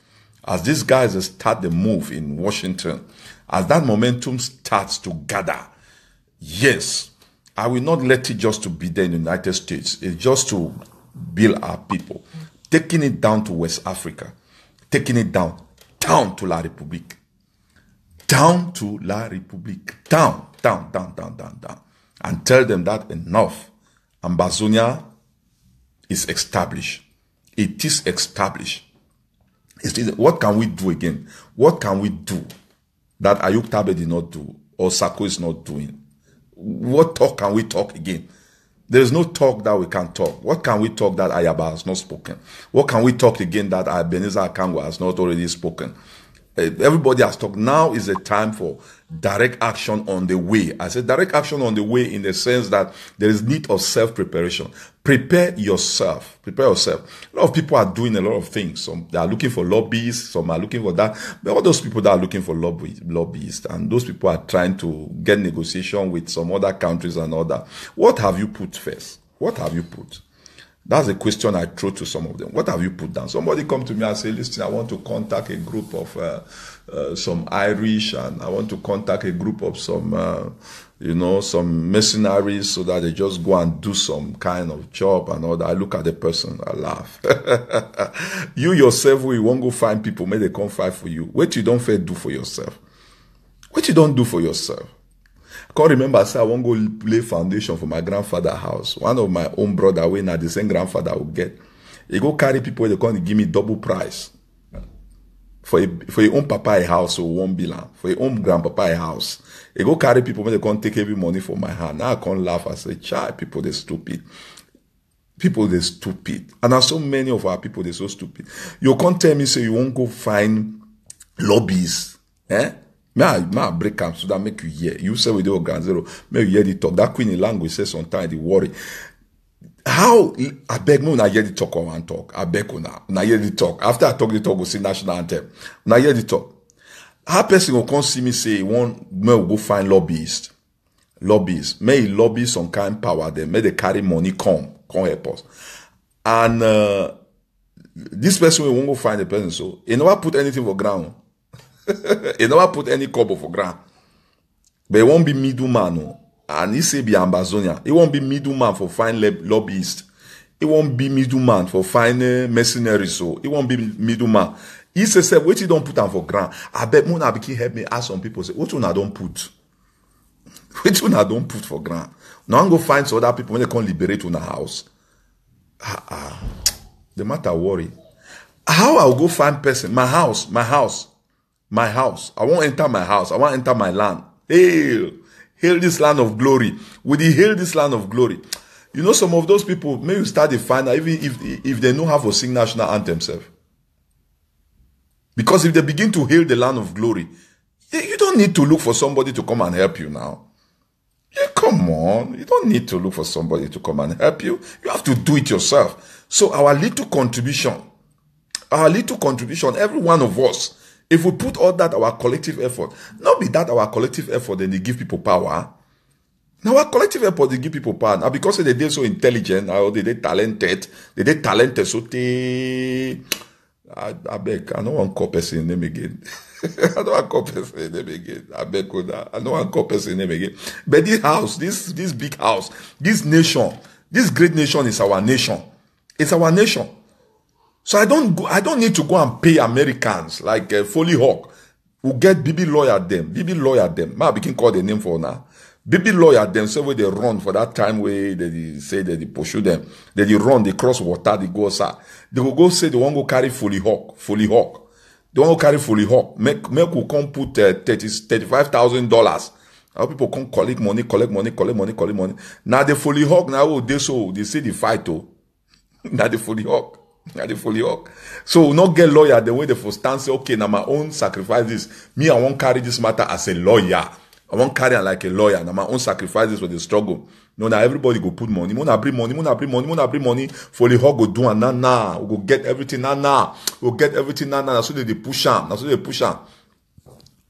As these guys start the move in Washington, as that momentum starts to gather, yes, I will not let it just to be there in the United States. It's just to build our people. Taking it down to West Africa. Taking it down to La République. Down to La République. Down. And tell them that enough. Ambazonia is established. It is established. What can we do again? What can we do that Ayuk Tabe did not do or Sako is not doing? What talk can we talk again? There is no talk that we can talk. What can we talk that Ayaba has not spoken? What can we talk again that Ebenezer Kangwa has not already spoken? Everybody has talked. Now is the time for direct action on the way. I said direct action on the way in the sense that there is need of self-preparation. Prepare yourself. Prepare yourself. A lot of people are doing a lot of things. Some they are looking for lobbyists. Some are looking for that. But all those people that are looking for lobbyists, and those people are trying to get negotiation with some other countries and all that. What have you put first? What have you put? That's a question I throw to some of them. What have you put down? Somebody come to me and say, listen, I want to contact a group of some Irish, and I want to contact a group of some, some mercenaries so that they just go and do some kind of job and all that. I look at the person, I laugh. You yourself, you won't go find people, may they come fight for you. What you don't fair do for yourself? What you don't do for yourself? I can't remember, I said I won't go lay foundation for my grandfather's house. One of my own brother, when the same grandfather will get, he go carry people, they come give me double price. For your own papa a house, so 1 billion. For your own grandpapa a house. He go carry people, when they come take every money from my hand. Now I can't laugh, I say, child, people, they're stupid. People, they're stupid. And there's so many of our people, they're so stupid. You can't tell me, say, you won't go find lobbyists. May I break up so that make you hear. You say with the organ zero, may you hear the talk. That queen in language says sometimes they worry. How I beg me when I hear the talk or one talk. I beg when I hear the talk. After I talk the talk, we sing national anthem. When I hear the talk, how person will come see me say may go find lobbyists. Lobbyists. May he lobby some kind of power then. May they carry money come help us. And this person will won't go find the person. So he never put anything for ground. He never put any kobo for ground. But he won't be middleman. No. And he say be Ambazonia. He won't be middleman for find lobbyists. He won't be middleman for find mercenaries. So he won't be middleman. He say, what you don't put on for ground? I bet Mona Biki help me ask some people say, what you don't put? What you don't put for ground? Now I'm go find some other people when they can't liberate in a house. The matter worry. How I'll go find person? My house. I won't enter my house. I want to enter my land. Hail this land of glory. Will he hail this land of glory? You know, some of those people, may you start to find out, even if they know how to sing national anthem self. Because if they begin to hail the land of glory, you don't need to look for somebody to come and help you now. Yeah, come on. You don't need to look for somebody to come and help you. You have to do it yourself. So our little contribution, every one of us, if we put all that our collective effort, not be that our collective effort, then they give people power. Now our collective effort, they give people power. Now because they're so intelligent, or they're talented, so I beg, I don't want to call person name again. I don't want to call person name again. I beg, I don't want to call person name again. But this house, this big house, this nation, this great nation is our nation. It's our nation. So I don't need to go and pay Americans like Foley Hawk who get BB lawyer them. Ma can call the name for now. BB lawyer them say where they run for that time where they say that they pursue them. They run, they cross water, they go outside. They will go say they want to go carry Foley Hawk. They want to carry Foley Hawk. Make who come put $35,000. How people come collect money. Now the Foley Hawk now they say the fight oh. Now the Foley Hawk. So we not get lawyer the way they for stand say, okay, now my own sacrifice this. Me, I won't carry this matter as a lawyer. I won't carry it like a lawyer. Now my own sacrifice this for the struggle. No, now everybody go put money. Mona bring money. For the hog go do and now. We go get everything now. We'll get everything now. So they push on.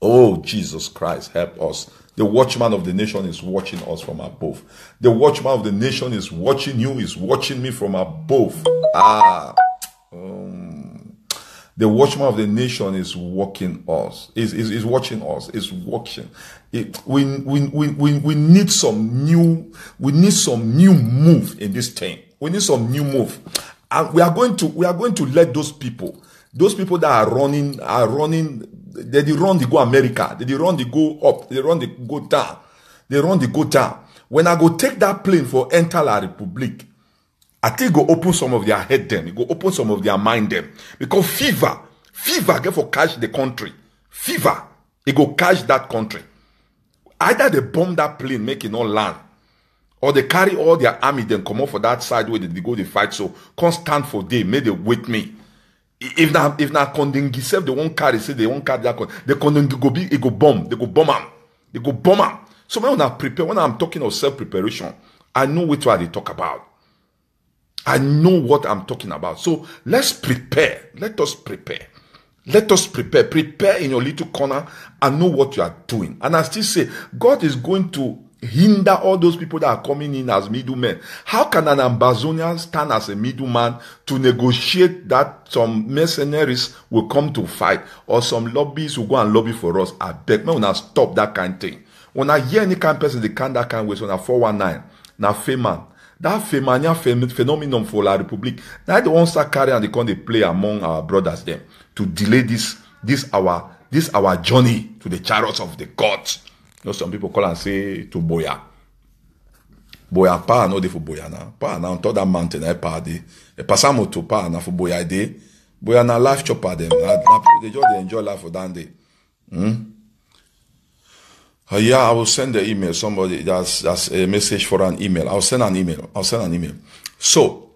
Oh, Jesus Christ, help us. The watchman of the nation is watching us from above. The watchman of the nation is watching you, is watching me from above. The The watchman of the nation is watching us. Is watching us. Is watching. We need some new. We need some new move in this thing. We need some new move, and we are going to let those people that are running. They run, they go America. They run, they go up. They run, they go down. They run, they go down. When I go take that plane for enter La Republic, I think go open some of their head them. It go open some of their mind them. Because fever get for catch the country. Fever, it go catch that country. Either they bomb that plane, make it not land, or they carry all their army, then come up for that side where they go to fight. So, can't stand for day, may they wait me. If na Kondingi self, they won't carry, say they won't carry that. The Kondingi go be, it go bomb. They go bomb them. They go bomb them. So when I prepare, when I'm talking of self-preparation, I know which one they talk about. I know what I'm talking about. So let's prepare. Let us prepare. Let us prepare. Prepare in your little corner and know what you are doing. And I still say, God is going to hinder all those people that are coming in as middlemen. How can an Ambazonian stand as a middleman to negotiate that some mercenaries will come to fight or some lobbyists will go and lobby for us? I beg, man, when I stop that kind of thing. When I hear any kind of person, they can't that kind of way, so now 419, now FEMAN. That FEMAN phenomenon for La Republic, now they won't start carrying and they can't play among our brothers them to delay this our journey to the chariots of the gods. You know, some people call and say to Boya. Boya pa no de for Boya na. Pa na on top that mountain I pa de. E passamo to pa na for Boya de. Boya na life chopper them. They just enjoy life for that day. Yeah, I will send the email. Somebody that's a message for an email. I'll send an email. So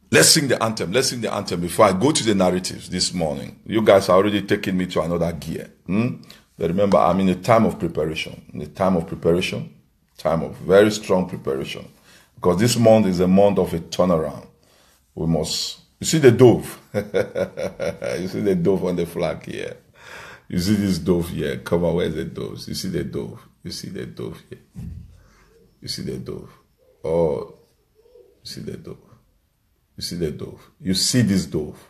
let's sing the anthem. Let's sing the anthem before I go to the narratives this morning. You guys are already taking me to another gear. But remember, I'm in a time of preparation. Time of very strong preparation. Because this month is a month of a turnaround. You see the dove. You see the dove on the flag here. You see this dove here. Come on, where's the dove? You see the dove. You see the dove here. You see the dove. Oh, you see the dove. You see the dove. You see this dove.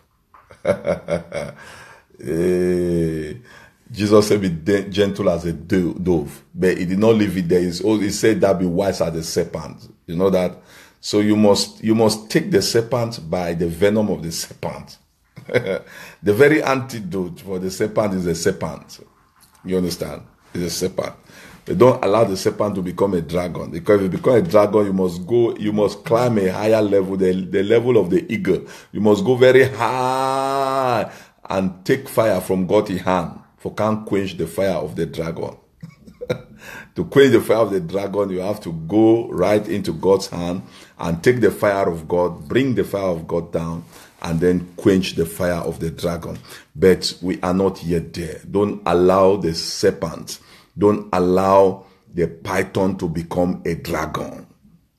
Jesus said, be gentle as a dove, but he did not leave it there. He said that be wise as the serpent. You know that? So you must take the serpent by the venom of the serpent. The very antidote for the serpent is a serpent. You understand? It's a serpent. But don't allow the serpent to become a dragon. Because if you become a dragon, you must climb a higher level, the level of the eagle. You must go very high and take fire from God's hand. For can't quench the fire of the dragon. To quench the fire of the dragon, you have to go right into God's hand and take the fire of God, bring the fire of God down, and then quench the fire of the dragon. But we are not yet there. Don't allow the serpent, don't allow the python to become a dragon.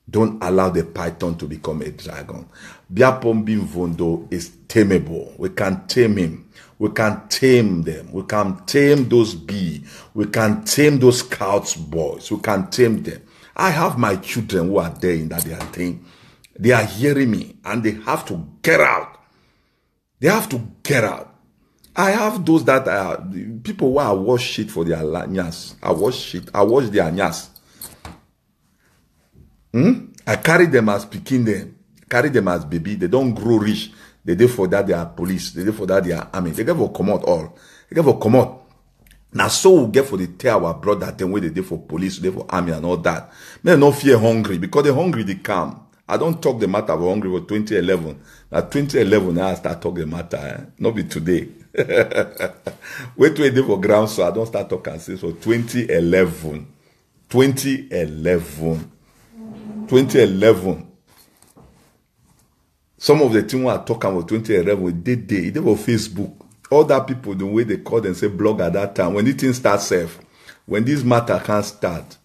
Don't allow the python to become a dragon. Biapom Bimvondo is tameable. We can tame him. We can tame them. We can tame those bees. We can tame those scouts boys. We can tame them. I have my children who are there in that their thing. They are hearing me and they have to get out. They have to get out. I have those that are people who I wash shit for their nyas. I wash shit. I wash their nyas. I carry them as picking them. Carry them as baby. They don't grow rich. They do for that they are police. They do for that they are army. They get for come out all. They get for come out. Now so we get for the tell our brother then way they do for police, they for army and all that. Men not fear hungry because they hungry they come. I don't talk the matter about hungry for 2011. Now 2011 now I start talk the matter. Not be today. Wait till they for ground so I don't start talking since for 2011. 2011. Some of the things we are talking about 2011, we did for Facebook. All that people, the way they call and say blog at that time, when the thing starts safe, when this matter can't start,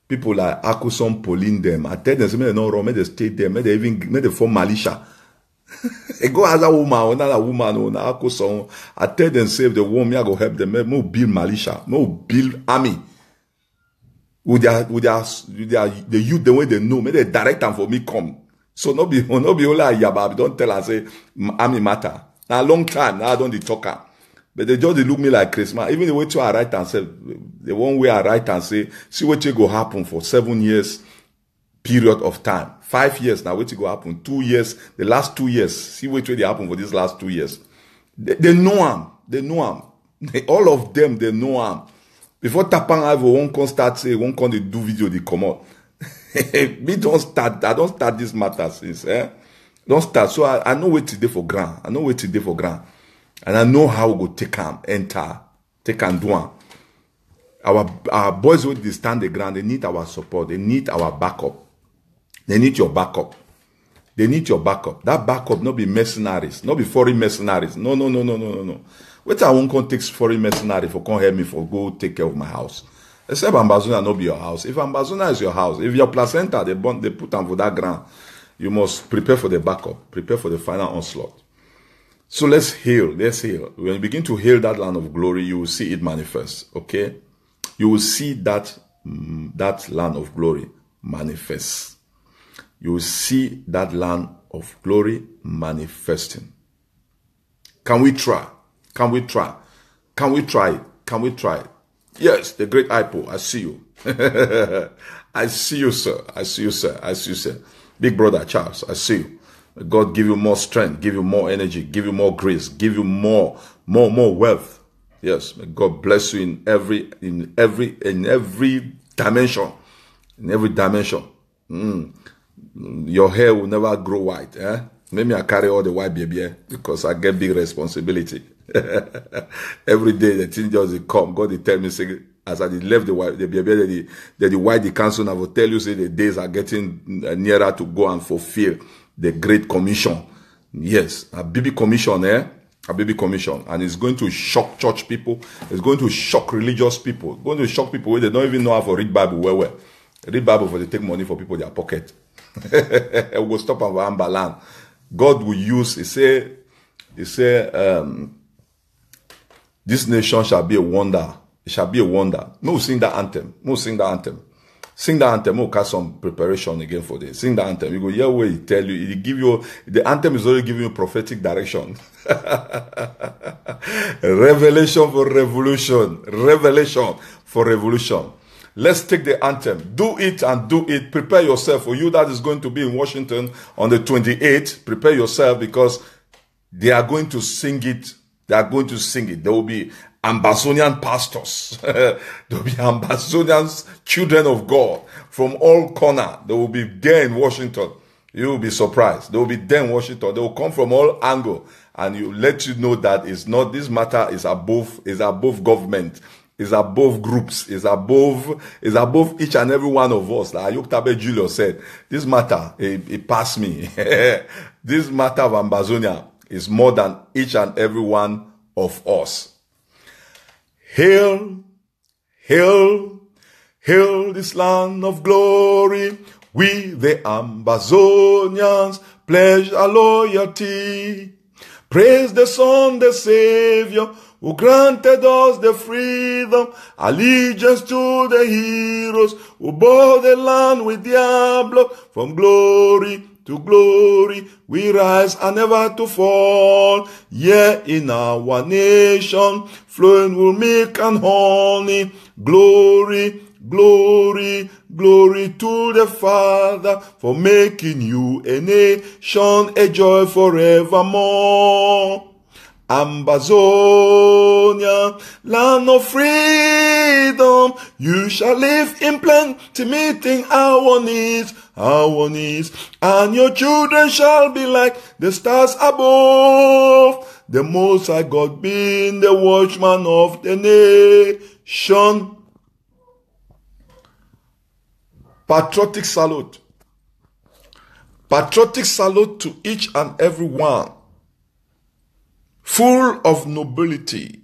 people like Akuson polling them. I tell them, they no wrong, may they stay there, may they form militia. They go as a woman, another woman, or Akuson. I tell them, save the woman, I go help them, may build militia, may build army. With the youth, the way they know, may they direct them for me come. So no be only Yaba, don't tell us say army matter. Now, a long time, now I don't talk am. But they just they look me like Christmas. Even the way to I write and say, the one way I write and say, see what will go happen for 7 years period of time. 5 years now, what will go happen? 2 years, the last 2 years. See what will happen for these last 2 years. They know him. They know him. All of them, they know him. Before Tapang I won't come start say, won't come to do video, they come out. Me don't start, I don't start this matter since, Don't start. So I know where today for grand. I know where today for grand. And I know how we go take and enter, take and do am. Our boys who they stand the ground, they need our support. They need our backup. They need your backup. They need your backup. That backup not be mercenaries, not be foreign mercenaries. No. Wait, I won't come take foreign mercenary for come help me for go take care of my house. Except Ambazona not be your house. If Ambazona is your house, if your placenta they put them for that ground, you must prepare for the backup, prepare for the final onslaught. So let's heal. Let's heal. When you begin to heal that land of glory, you will see it manifest. Okay, you will see that land of glory manifest. You will see that land of glory manifesting. Can we try? Can we try? Can we try? Can we try? Yes, the great Ipo, I see you. I see you, sir. I see you, sir. I see you, sir. Big brother Charles, I see you. May God give you more strength, give you more energy, give you more grace, give you more wealth. Yes, may God bless you in every dimension. In every dimension. Your hair will never grow white. Maybe I carry all the white baby because I get big responsibility. Every day the thing just come. God they tell me, say, as I left the baby, the white the council, I will tell you, say the days are getting nearer to go and fulfill the Great Commission. Yes, a baby commission, a baby commission. And it's going to shock church people. It's going to shock religious people. It's going to shock people where they don't even know how to read Bible well. Read Bible for they take money for people in their pocket. We will stop our land. God will use, he say, this nation shall be a wonder. It shall be a wonder. We'll sing that anthem. We'll sing that anthem. Sing the anthem. We'll cast some preparation again for this. Sing the anthem. You go, yeah, where he tell you, he give you, the anthem is already giving you prophetic direction. Revelation for revolution. Revelation for revolution. Let's take the anthem. Do it and do it. Prepare yourself. For you that is going to be in Washington on the 28th, prepare yourself because they are going to sing it. They are going to sing it. There will be Ambazonian pastors. There will be Ambazonians, children of God from all corners. They will be there in Washington. You will be surprised. They will be there in Washington. They will come from all angles. And you let you know that it's not, this matter is above government. Is above groups, is above each and every one of us. Like Ayoktabe Julius said, this matter, it passed me. This matter of Ambazonia is more than each and every one of us. Hail, hail, hail this land of glory. We, the Ambazonians, pledge our loyalty. Praise the Son, the Savior, who granted us the freedom, allegiance to the heroes, who bore the land with their blood. From glory to glory, we rise and never to fall. Yeah, in our nation, flowing with milk and honey. Glory, glory, glory to the Father, for making you a nation, a joy forevermore. Ambazonia, land of freedom, you shall live in plenty, meeting our needs, and your children shall be like the stars above. The Most High God being the watchman of the nation. Patriotic salute. Patriotic salute to each and every one. Full of nobility,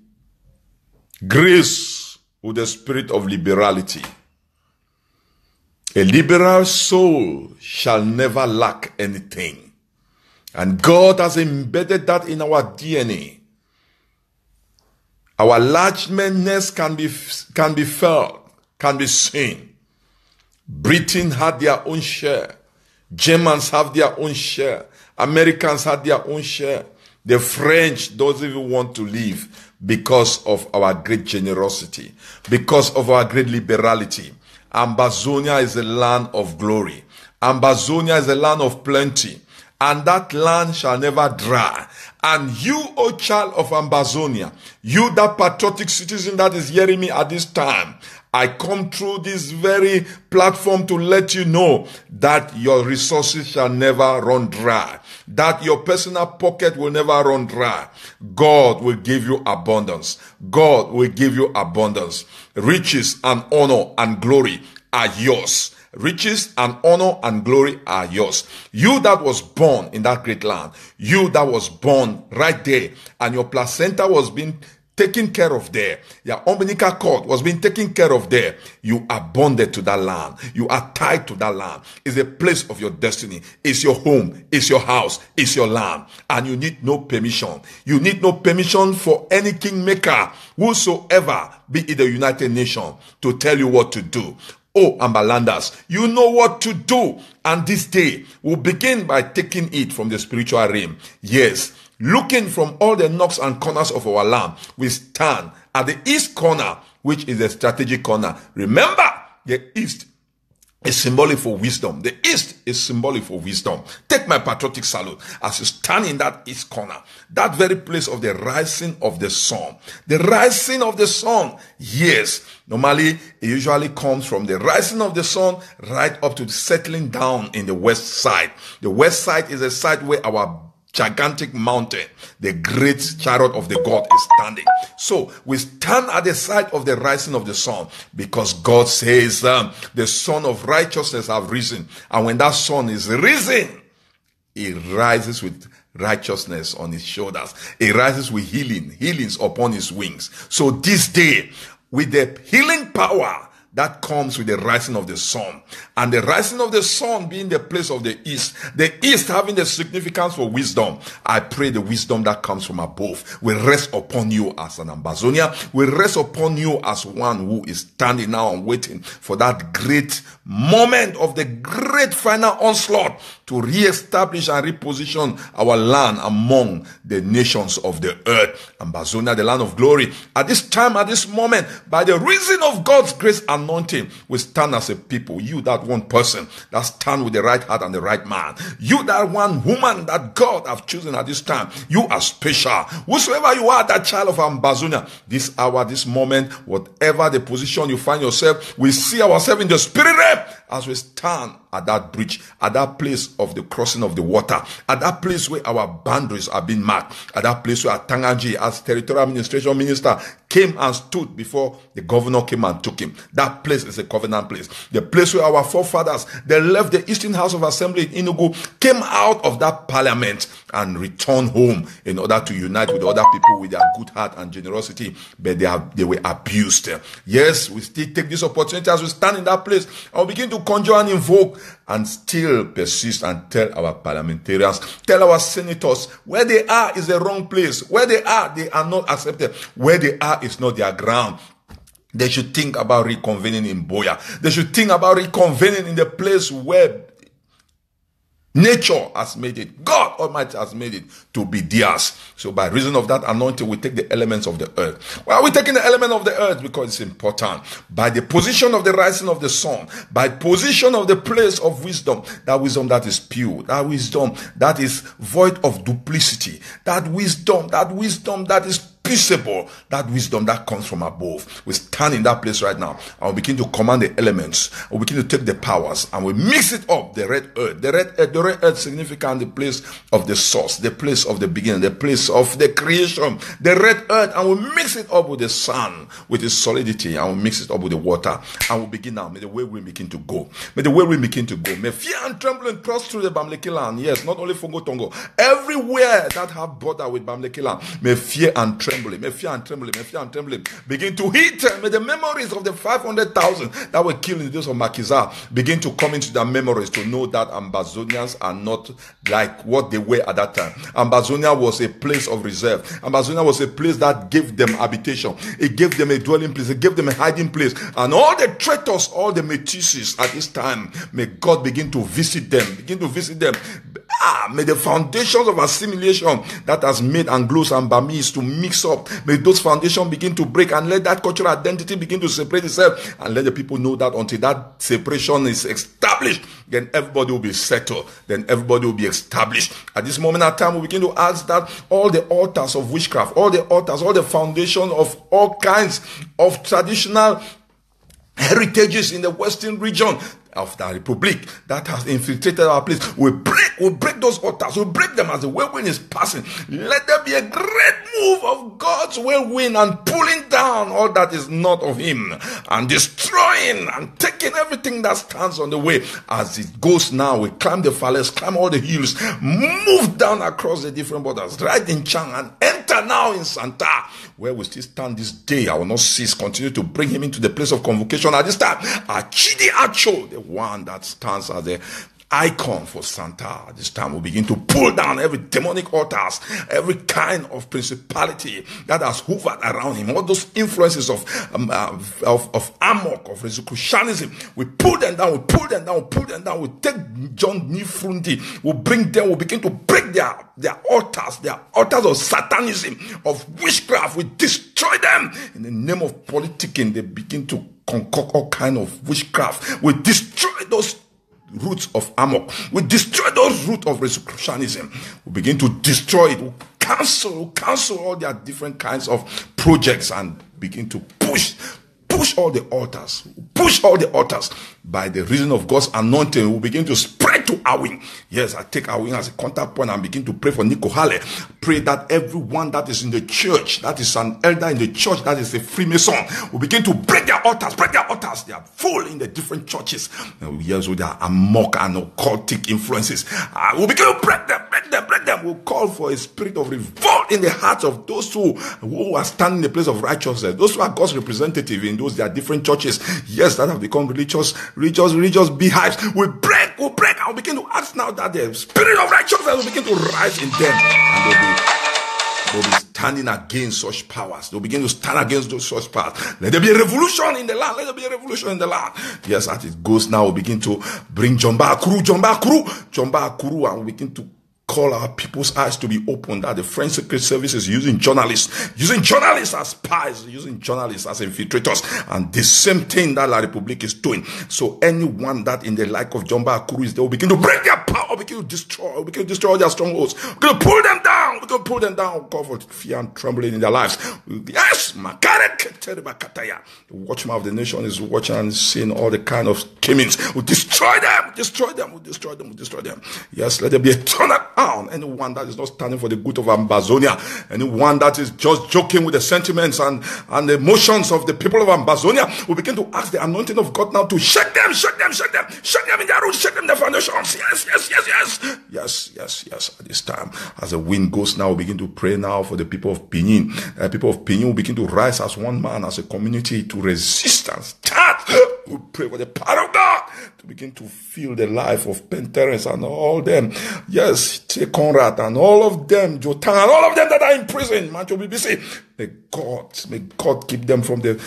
grace with the spirit of liberality. A liberal soul shall never lack anything. And God has embedded that in our DNA. Our largeness can be felt, can be seen. Britain had their own share. Germans have their own share. Americans had their own share. The French doesn't even want to leave because of our great generosity, because of our great liberality. Ambazonia is a land of glory. Ambazonia is a land of plenty, and that land shall never dry. And you, O child of Ambazonia, you that patriotic citizen that is hearing me at this time, I come through this very platform to let you know that your resources shall never run dry, that your personal pocket will never run dry. God will give you abundance. God will give you abundance. Riches and honor and glory are yours. Riches and honor and glory are yours. You that was born in that great land, you that was born right there, and your placenta was being taken care of there, your umbilical cord was being taken care of there, you are bonded to that land. You are tied to that land. It's a place of your destiny. It's your home. It's your house. It's your land. And you need no permission. You need no permission for any kingmaker, whosoever, be it the United Nations, to tell you what to do. Oh, Ambalanders, you know what to do. And this day, we'll begin by taking it from the spiritual realm. Yes, looking from all the nooks and corners of our land, we stand at the east corner, which is a strategic corner. Remember, the east is symbolic for wisdom. The east is symbolic for wisdom. Take my patriotic salute as you stand in that east corner, that very place of the rising of the sun. The rising of the sun, yes. Normally, it usually comes from the rising of the sun right up to the settling down in the west side. The west side is a side where our gigantic mountain, the great chariot of the God, is standing. So we stand at the side of the rising of the sun, because God says the sun of righteousness have risen. And when that sun is risen, it rises with righteousness on his shoulders. It rises with healings upon his wings. So this day, with the healing power that comes with the rising of the sun, and the rising of the sun being the place of the east having the significance for wisdom, I pray the wisdom that comes from above will rest upon you as an Ambazonia, will rest upon you as one who is standing now and waiting for that great moment of the great final onslaught to re-establish and reposition our land among the nations of the earth. Ambazonia, the land of glory. At this time, at this moment, by the reason of God's grace anointing, we stand as a people. You, that one person that stand with the right heart and the right man. You, that one woman that God have chosen at this time. You are special. Whosoever you are, that child of Ambazonia, this hour, this moment, whatever the position you find yourself, we see ourselves in the spirit realm as we stand at that bridge, at that place of the crossing of the water, at that place where our boundaries are being marked, at that place where Tangaji, as territorial administration minister, came and stood before the governor came and took him. That place is a covenant place. The place where our forefathers, they left the Eastern House of Assembly in Enugu, came out of that parliament and returned home in order to unite with other people with their good heart and generosity, but they were abused. Yes, we still take this opportunity as we stand in that place and we begin to conjure and invoke and still persist and tell our parliamentarians, tell our senators, where they are is the wrong place. Where they are not accepted. Where they are is not their ground. They should think about reconvening in Boya. They should think about reconvening in the place where nature has made it. God Almighty has made it to be theirs. So by reason of that anointing, we take the elements of the earth. Why are we taking the element of the earth? Because it's important. By the position of the rising of the sun, by position of the place of wisdom that is pure, that wisdom that is void of duplicity, that wisdom that is peaceable, that wisdom that comes from above. We stand in that place right now and we begin to command the elements, we begin to take the powers and we mix it up. The red earth significant the place of the source, the place of the beginning, the place of the creation, the red earth, and we mix it up with the sun, with its solidity, and we mix it up with the water, and we begin now. May the whirlwind begin to go. May the whirlwind begin to go. May fear and trembling cross through the Bamleki land. Yes, not only Fongo Tongo, everywhere that have border with Bamleki land, may fear and trembling trembling. May fear and trembling. May fear and trembling begin to hit. May the memories of the 500,000 that were killed in the days of Makiza begin to come into their memories to know that Ambazonians are not like what they were at that time. Ambazonia was a place of reserve. Ambazonia was a place that gave them habitation. It gave them a dwelling place. It gave them a hiding place. And all the traitors, all the Métisses at this time, may God begin to visit them. Begin to visit them. May the foundations of assimilation that has made Anglos and Burmese to mix up, may those foundations begin to break, and let that cultural identity begin to separate itself, and let the people know that until that separation is established, then everybody will be settled, then everybody will be established. At this moment of time, we begin to ask that all the altars of witchcraft, all the altars, all the foundations of all kinds of traditional heritages in the western region of the Republic that has infiltrated our place, we break those altars, we break them as the whirlwind is passing. Let there be a great move of God's whirlwind and pulling down all that is not of Him, and destroying and taking everything that stands on the way. As it goes now, we climb the valleys, climb all the hills, move down across the different borders, right in Chang, and enter now in Santa, where we still stand this day. I will not cease, continue to bring him into the place of convocation at this time. Achidi Acho, the one that stands as the icon for Santa. At this time, we begin to pull down every demonic altars, every kind of principality that has hovered around him, all those influences of amok, of Rosicrucianism. We pull them down, we pull them down, we pull them down. We take John Nifrundi, we bring them, we begin to break their altars of satanism, of witchcraft. We destroy them in the name of politicking. They begin to concoct all kind of witchcraft. We destroy those roots of amok. We destroy those roots of Rosicrucianism. We begin to destroy it. We cancel all their different kinds of projects and begin to push all the altars by the reason of God's anointing. We begin to spread to Awing. Yes, I take Awing as a contact point and begin to pray for Nico Hale. Pray that everyone that is in the church, that is an elder in the church, that is a Freemason, will begin to break their altars. They are full in the different churches. Yes, with their amok and occultic influences. We'll begin to break them. We'll call for a spirit of revolt in the hearts of those who are standing in the place of righteousness, those who are God's representative in those their different churches, yes, that have become religious beehives. We break, and we begin to ask now that the spirit of righteousness will begin to rise in them, and they'll be standing against such powers. They'll begin to stand against those such powers. Let there be a revolution in the land. Yes, as it goes now, we begin to bring Jomba Akuru, and we begin to call our people's eyes to be open, that the French Secret Service is using journalists as spies, using journalists as infiltrators, and the same thing that La Republique is doing. So anyone that in the like of Jomba Akuru is there will begin to break their power, begin to destroy all their strongholds, we're going to pull them down, call for fear and trembling in their lives. Yes, the watchman of the nation is watching and seeing all the kind of schemings. We'll destroy them. Yes, let there be a turnaround. Anyone that is not standing for the good of Ambazonia, anyone that is just joking with the sentiments and the emotions of the people of Ambazonia, we begin to ask the anointing of God now to shake them in their roots, shake them in their foundations. Yes. At this time, as the wind goes now, we begin to pray now for the people of Pinyin. People of Pinyin will begin to rise as one man, as a community, to resist and start. We pray for the power of God to begin to feel the life of Penterens and all them. Yes, Conrad and all of them, Jotan and all of them that are in prison, Mancho BBC. May God keep them from the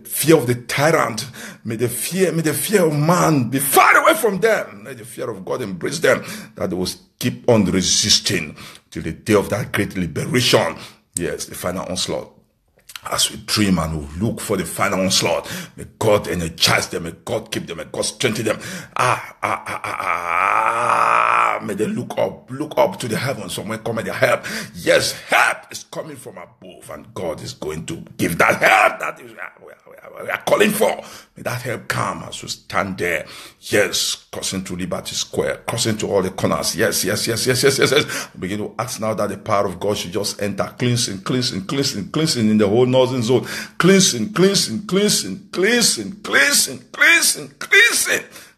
fear of the tyrant. May the fear of man be far away from them. May the fear of God embrace them, that they will keep on resisting till the day of that great liberation. Yes, the final onslaught. As we dream and we look for the final onslaught, may God energize them, may God keep them, may God strengthen them. May they look up to the heavens from where cometh their help. Yes, help is coming from above, and God is going to give that help that we are calling for. May that help come as we stand there. Yes, crossing to Liberty Square, crossing to all the corners. Yes. We begin to ask now that the power of God should just enter, cleansing in the whole northern zone. Cleansing.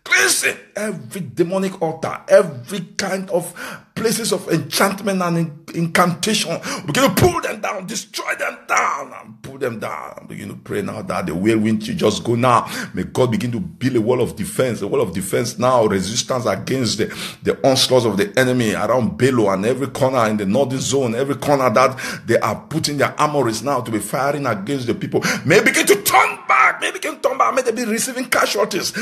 cleansing every demonic altar, every kind of places of enchantment and incantation. Begin to pull them down, destroy them down, and pull them down. Begin to pray now that the whirlwind you just go now. May God begin to build a wall of defense, now, resistance against the onslaughts of the enemy around Belo and every corner in the northern zone, every corner that they are putting their armories now to be firing against the people. May begin to turn back, may they be receiving casualties,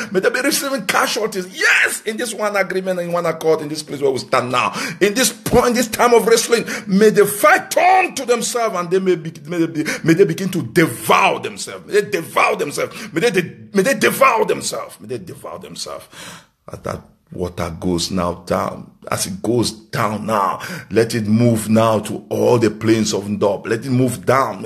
Yes, in this one agreement, in one accord, in this place where we stand now. In this point, this time of wrestling, may the fight turn to themselves, and they may they begin to devour themselves. May they devour themselves. As that water goes now down, as it goes down now, let it move now to all the plains of Ndob. Let it move down.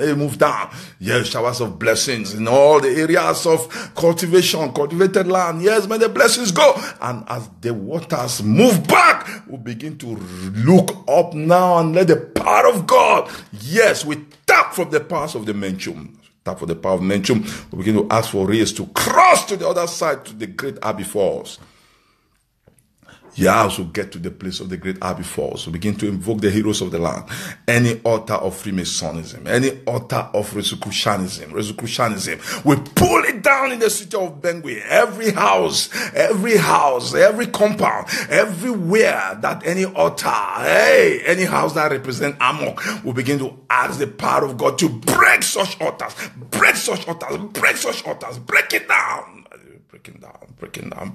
Yes, showers of blessings in all the areas of cultivated land. Yes, may the blessings go. And as the waters move back, we begin to look up now and let the power of God, yes, we tap from the powers of the Menchum. For the power of Menchum, we begin to ask for rays to cross to the other side to the great Abbey Falls. Yeah, also get to the place of the great Abbey Falls. We begin to invoke the heroes of the land. Any altar of Freemasonism, any altar of Rosicrucianism, we pull it down in the city of Bangui. Every house, every compound, everywhere that any altar, any house that represents Amok, we begin to ask the power of God to break such altars, break it down. Breaking down.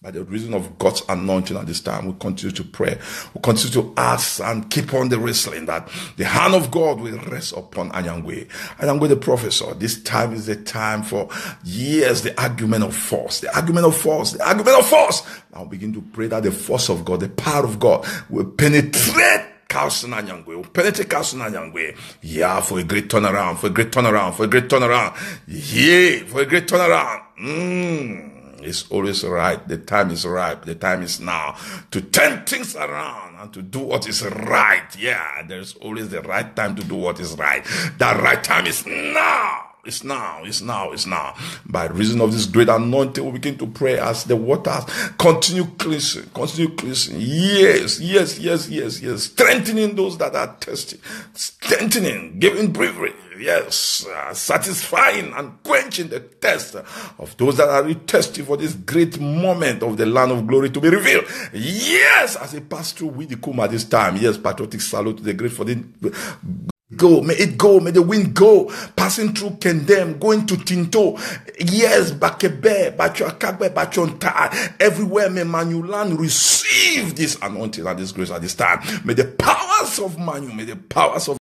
By the reason of God's anointing at this time, we continue to pray. We continue to ask and keep on the wrestling that the hand of God will rest upon Anyangwe. Anyangwe the professor, this time is the time for, yes, the argument of force. Now begin to pray that the force of God, the power of God will penetrate Anyangwe. Yeah, for a great turnaround. It's always right. The time is ripe. The time is now to turn things around and to do what is right. Yeah, there's always the right time to do what is right. That right time is now. It's now. By reason of this great anointing, we begin to pray as the waters continue cleansing. Yes. Strengthening those that are thirsty. Giving bravery. Yes, satisfying and quenching the thirst of those that are really thirsty for this great moment of the land of glory to be revealed. Yes, as they pass through Widikuma this time. Yes, patriotic salute to the great for the may the wind go, passing through Kendem, going to Tinto, yes, Bakebe, Bachuakagbe, Bachonta, everywhere may Manulan receive this anointing and this grace at this time. May the powers of Manu, may the powers of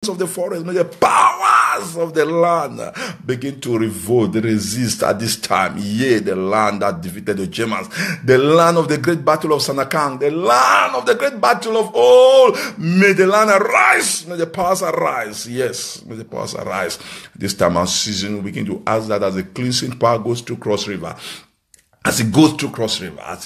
the forest, may the powers of the land begin to revolt, resist at this time. Yea, the land that defeated the Germans, the land of the great battle of Sanakang, the land of the great battle of all. May the land arise, may the powers arise. Yes, may the powers arise. This time and season, we begin to ask that as the cleansing power goes to Cross River, as it goes through Cross River, I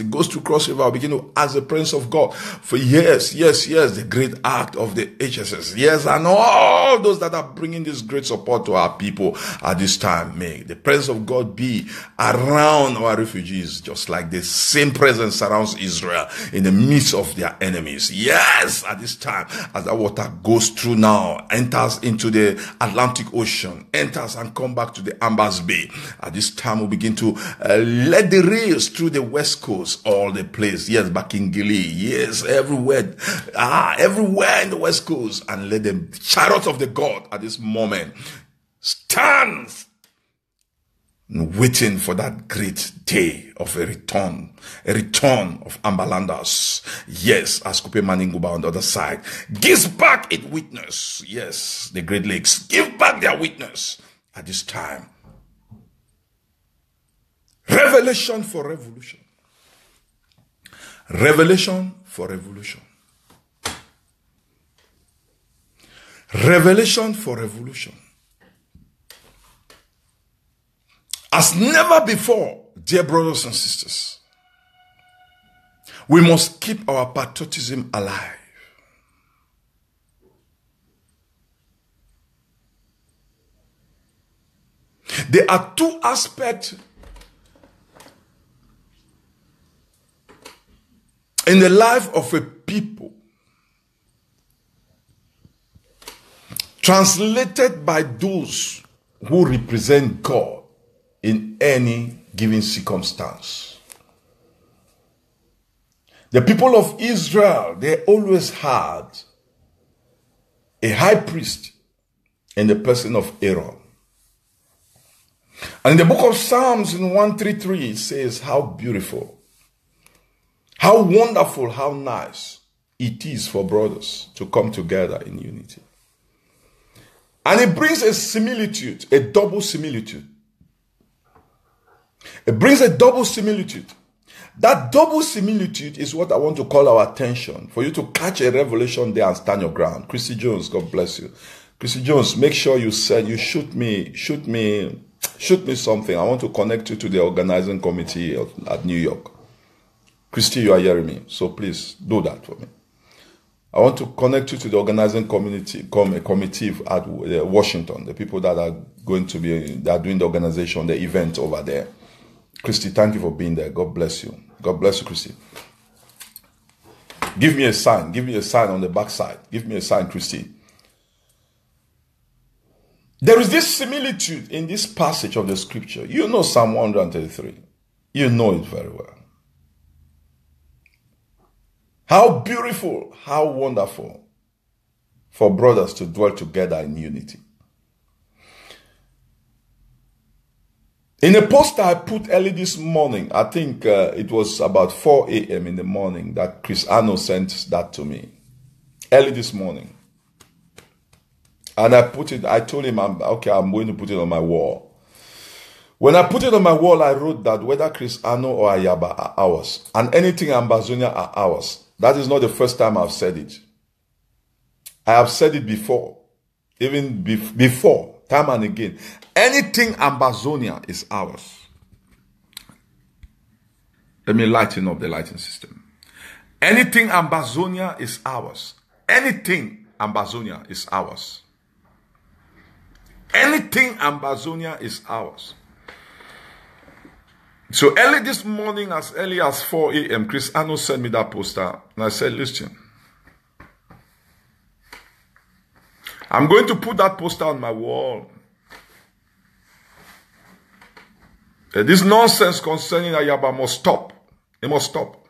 begin to ask the presence of God for yes, the great act of the HSS. Yes, and all those that are bringing this great support to our people at this time. May the presence of God be around our refugees, just like the same presence surrounds Israel in the midst of their enemies. Yes, at this time, as the water goes through now, enters into the Atlantic Ocean, enters and come back to the Ambas Bay. At this time, we begin to let the rails through the west coast, all the place. Yes, back in Gili. Yes, everywhere in the west coast, and let the chariots of the God at this moment stand waiting for that great day of a return of Ambalandas. Yes, as Kupe Maninguba on the other side gives back its witness. Yes, the Great Lakes give back their witness at this time. Revelation for revolution. Revelation for revolution. Revelation for revolution. As never before, dear brothers and sisters, we must keep our patriotism alive. There are two aspects in the life of a people translated by those who represent God in any given circumstance. The people of Israel, they always had a high priest in the person of Aaron. And in the book of Psalms in 133, it says how beautiful, how wonderful, how nice it is for brothers to come together in unity. And it brings a similitude, a double similitude. It brings a double similitude. That double similitude is what I want to call our attention, for you to catch a revelation there and stand your ground. Christy Jones, God bless you. Christy Jones, make sure you shoot me something. I want to connect you to the organizing committee at New York. Christy, you are hearing me, so please do that for me. I want to connect you to the organizing committee at Washington, the people that are doing the organization, the event over there. Christy, thank you for being there. God bless you. God bless you, Christy. Give me a sign. Give me a sign on the backside. Give me a sign, Christy. There is this similitude in this passage of the scripture. You know Psalm 133. You know it very well. How beautiful, how wonderful for brothers to dwell together in unity. In a post I put early this morning, I think it was about 4 a.m. in the morning that Chris Arno sent that to me. Early this morning. And I told him, I'm going to put it on my wall. When I put it on my wall, I wrote that whether Chris Arno or Ayaba are ours, and anything Ambazonia are ours. That is not the first time I've said it. I have said it before, even before, time and again. Anything Ambazonia is ours. Let me lighten up the lighting system. Anything Ambazonia is ours. Anything Ambazonia is ours. Anything Ambazonia is ours. So early this morning, as early as 4 a.m., Chris Arno sent me that poster. And I said, listen, I'm going to put that poster on my wall. This nonsense concerning Ayaba must stop. It must stop.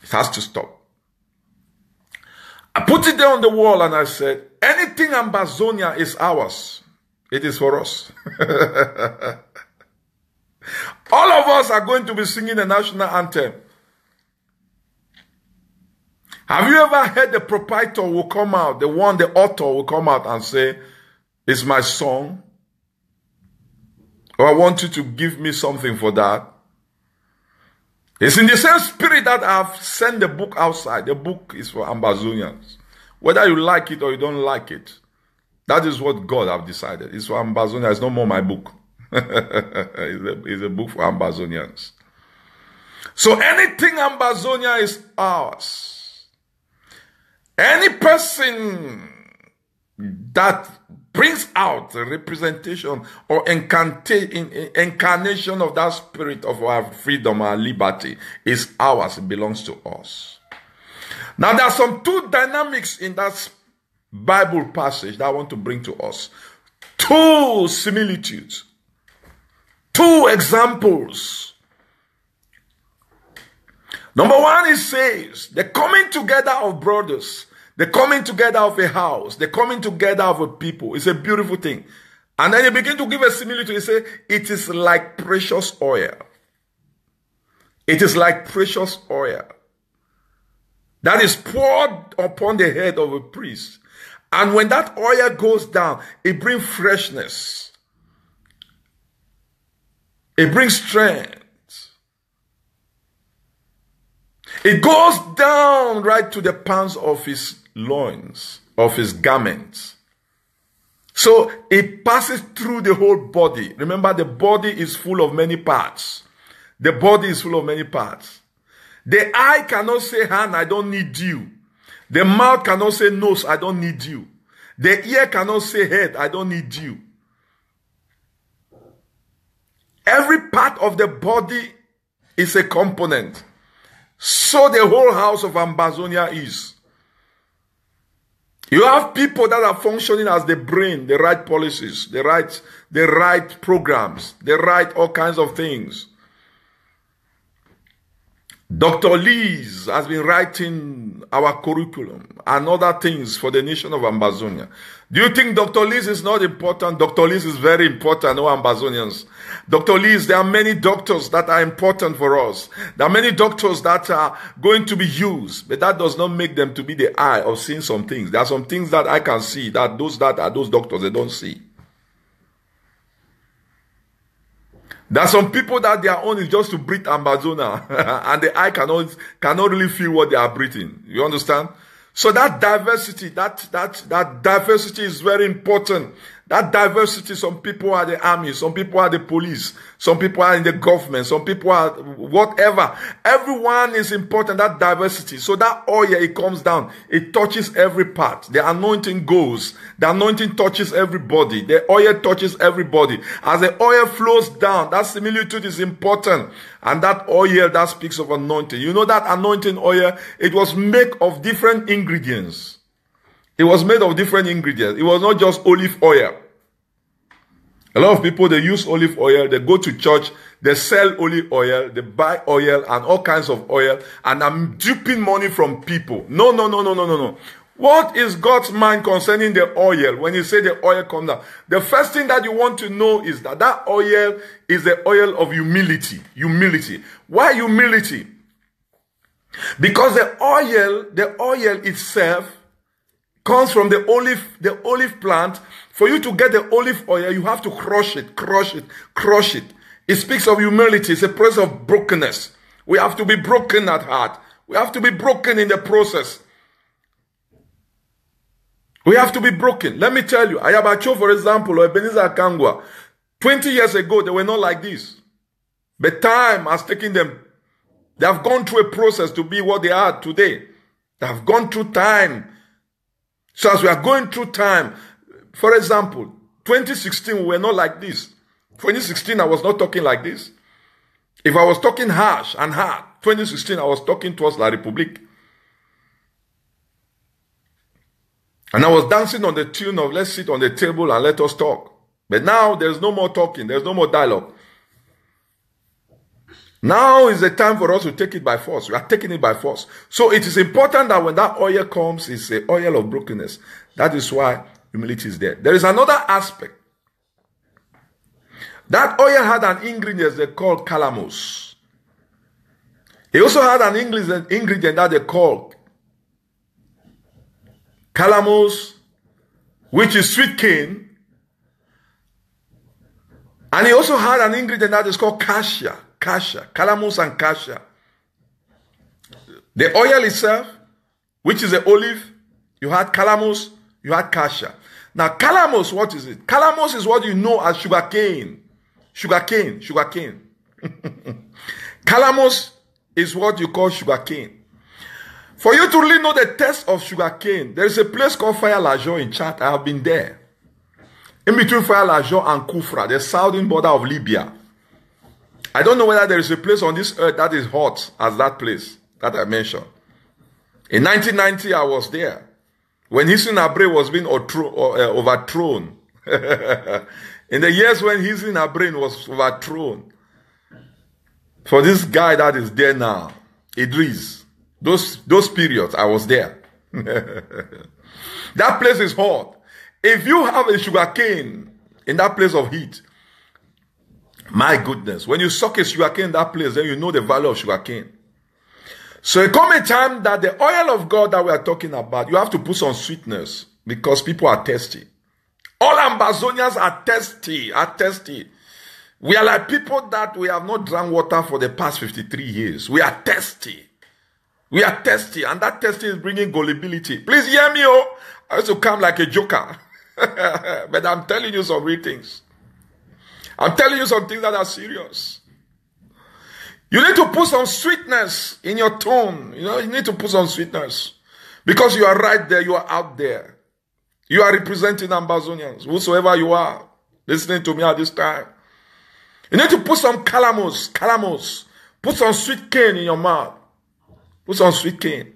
It has to stop. I put it there on the wall and I said, anything Ambazonia is ours. It is for us. All of us are going to be singing the national anthem. Have you ever heard the proprietor will come out, the author will come out and say, it's my song, or I want you to give me something for that? It's in the same spirit that I've sent the book outside. The book is for Ambazonians. Whether you like it or you don't like it, that is what God have decided. It's for Ambazonians. It's no more my book. It's a book for Ambazonians. So anything Ambazonia is ours. Any person that brings out the representation or incarnation of that spirit of our freedom, our liberty, is ours. It belongs to us. Now there are some two dynamics in that Bible passage that I want to bring to us. Two similitudes. Two examples. Number one, it says, the coming together of brothers, the coming together of a house, the coming together of a people. It's a beautiful thing. And then you begin to give a similitude. You say, it is like precious oil. It is like precious oil that is poured upon the head of a priest. And when that oil goes down, it brings freshness. It brings strength. It goes down right to the pants of his loins, of his garments. So it passes through the whole body. Remember, the body is full of many parts. The body is full of many parts. The eye cannot say, hand, I don't need you. The mouth cannot say, nose, I don't need you. The ear cannot say, head, I don't need you. Every part of the body is a component. So the whole house of Ambazonia is. You have people that are functioning as the brain, the right policies, the right programs, the right all kinds of things. Dr. Lees has been writing our curriculum and other things for the nation of Ambazonia. Do you think Dr. Lees is not important? Dr. Lees is very important, no Ambazonians. Dr. Lees, there are many doctors that are important for us. There are many doctors that are going to be used, but that does not make them to be the eye of seeing some things. There are some things that I can see that those doctors, they don't see. There are some people that their own is just to breathe Ambazonia, and the eye cannot really feel what they are breathing. You understand? So that diversity, that diversity is very important. That diversity, some people are the army, some people are the police, some people are in the government, some people are whatever. Everyone is important, that diversity. So that oil, it comes down, it touches every part. The anointing goes, the anointing touches everybody. The oil touches everybody. As the oil flows down, that similitude is important. And that oil, that speaks of anointing. You know that anointing oil, it was made of different ingredients. It was made of different ingredients. It was not just olive oil. A lot of people, they use olive oil, they go to church, they sell olive oil, they buy oil and all kinds of oil, and I'm duping money from people. No. What is God's mind concerning the oil? When you say the oil comes down, the first thing that you want to know is that that oil is the oil of humility. Humility. Why humility? Because the oil itself comes from the olive plant. For you to get the olive oil, you have to crush it. It speaks of humility. It's a process of brokenness. We have to be broken at heart. We have to be broken in the process. We have to be broken. Let me tell you, Ayabacho, for example, or Ebenezer Kangwa, 20 years ago, they were not like this. But time has taken them. They have gone through a process to be what they are today. They have gone through time. So as we are going through time, for example, 2016, we were not like this. 2016, I was not talking like this. If I was talking harsh and hard, 2016, I was talking towards La République. And I was dancing on the tune of let's sit on the table and let us talk. But now there's no more talking. There's no more dialogue. Now is the time for us to take it by force. We are taking it by force. So it is important that when that oil comes, it's the oil of brokenness. That is why humility is there. There is another aspect. That oil had an ingredient they called calamus. It also had an ingredient that they called calamus, which is sweet cane. And it also had an ingredient that is called cassia. Calamus and cassia. The oil itself, which is the olive, you had calamus, you had cassia. Now, calamus, what is it? Calamus is what you know as sugarcane. Sugarcane. Calamus is what you call sugarcane. For you to really know the taste of sugarcane, there is a place called Faya Lajon in Chad. I have been there. In between Faya Lajon and Kufra, the southern border of Libya. I don't know whether there is a place on this earth that is hot as that place that I mentioned. In 1990, I was there. When Hisin Abre was being overthrown. In the years when Hisin Abre was overthrown. For this guy that is there now, Idris, those periods, I was there. That place is hot. If you have a sugarcane in that place of heat, my goodness, when you suck a sugarcane in that place, then you know the value of sugarcane. So it comes a time that the oil of God that we are talking about, you have to put some sweetness because people are thirsty. All Ambazonians are thirsty. We are like people that we have not drunk water for the past 53 years. We are thirsty. And that thirsty is bringing gullibility. Please hear me, oh. I used to come like a joker. But I'm telling you some real things. I'm telling you some things that are serious. You need to put some sweetness in your tone. You need to put some sweetness. Because you are right there, you are out there. You are representing Ambazonians, whosoever you are, listening to me at this time. You need to put some calamus. Put some sweet cane in your mouth. Put some sweet cane.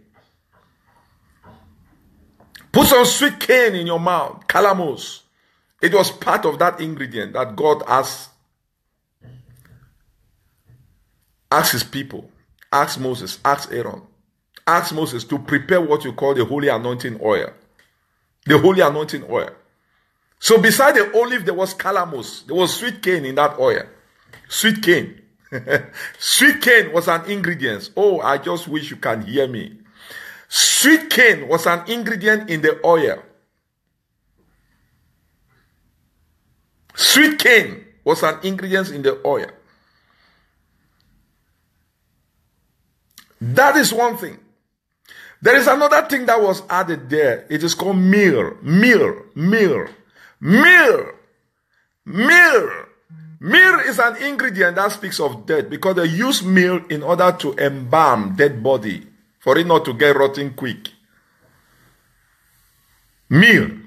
Put some sweet cane in your mouth. Calamus. It was part of that ingredient that God asked his people. Asked Moses. Asked Aaron. Asked Moses to prepare what you call the holy anointing oil. The holy anointing oil. So beside the olive, there was calamus. There was sweet cane in that oil. Sweet cane. Sweet cane was an ingredient. Oh, I just wish you can hear me. Sweet cane was an ingredient in the oil. Sweet cane was an ingredient in the oil. That is one thing. There is another thing that was added there. It is called myrrh. Myrrh is an ingredient that speaks of death because they use myrrh in order to embalm dead body for it not to get rotten quick. Myrrh.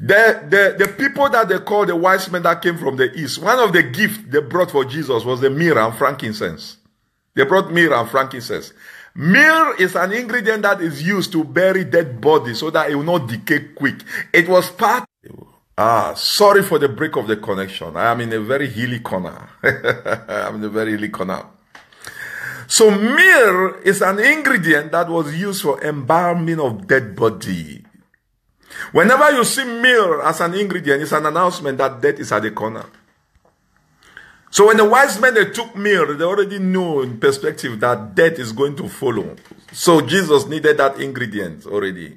The people that they call the wise men that came from the east, one of the gifts they brought for Jesus was the myrrh and frankincense. They brought myrrh and frankincense. Myrrh is an ingredient that is used to bury dead bodies so that it will not decay quick. It was part. Sorry for the break of the connection. I am in a very hilly corner. I'm in a very hilly corner. So myrrh is an ingredient that was used for embalming of dead body. Whenever you see myrrh as an ingredient, it's an announcement that death is at the corner. So when the wise men, they took myrrh, they already knew in perspective that death is going to follow. So Jesus needed that ingredient already.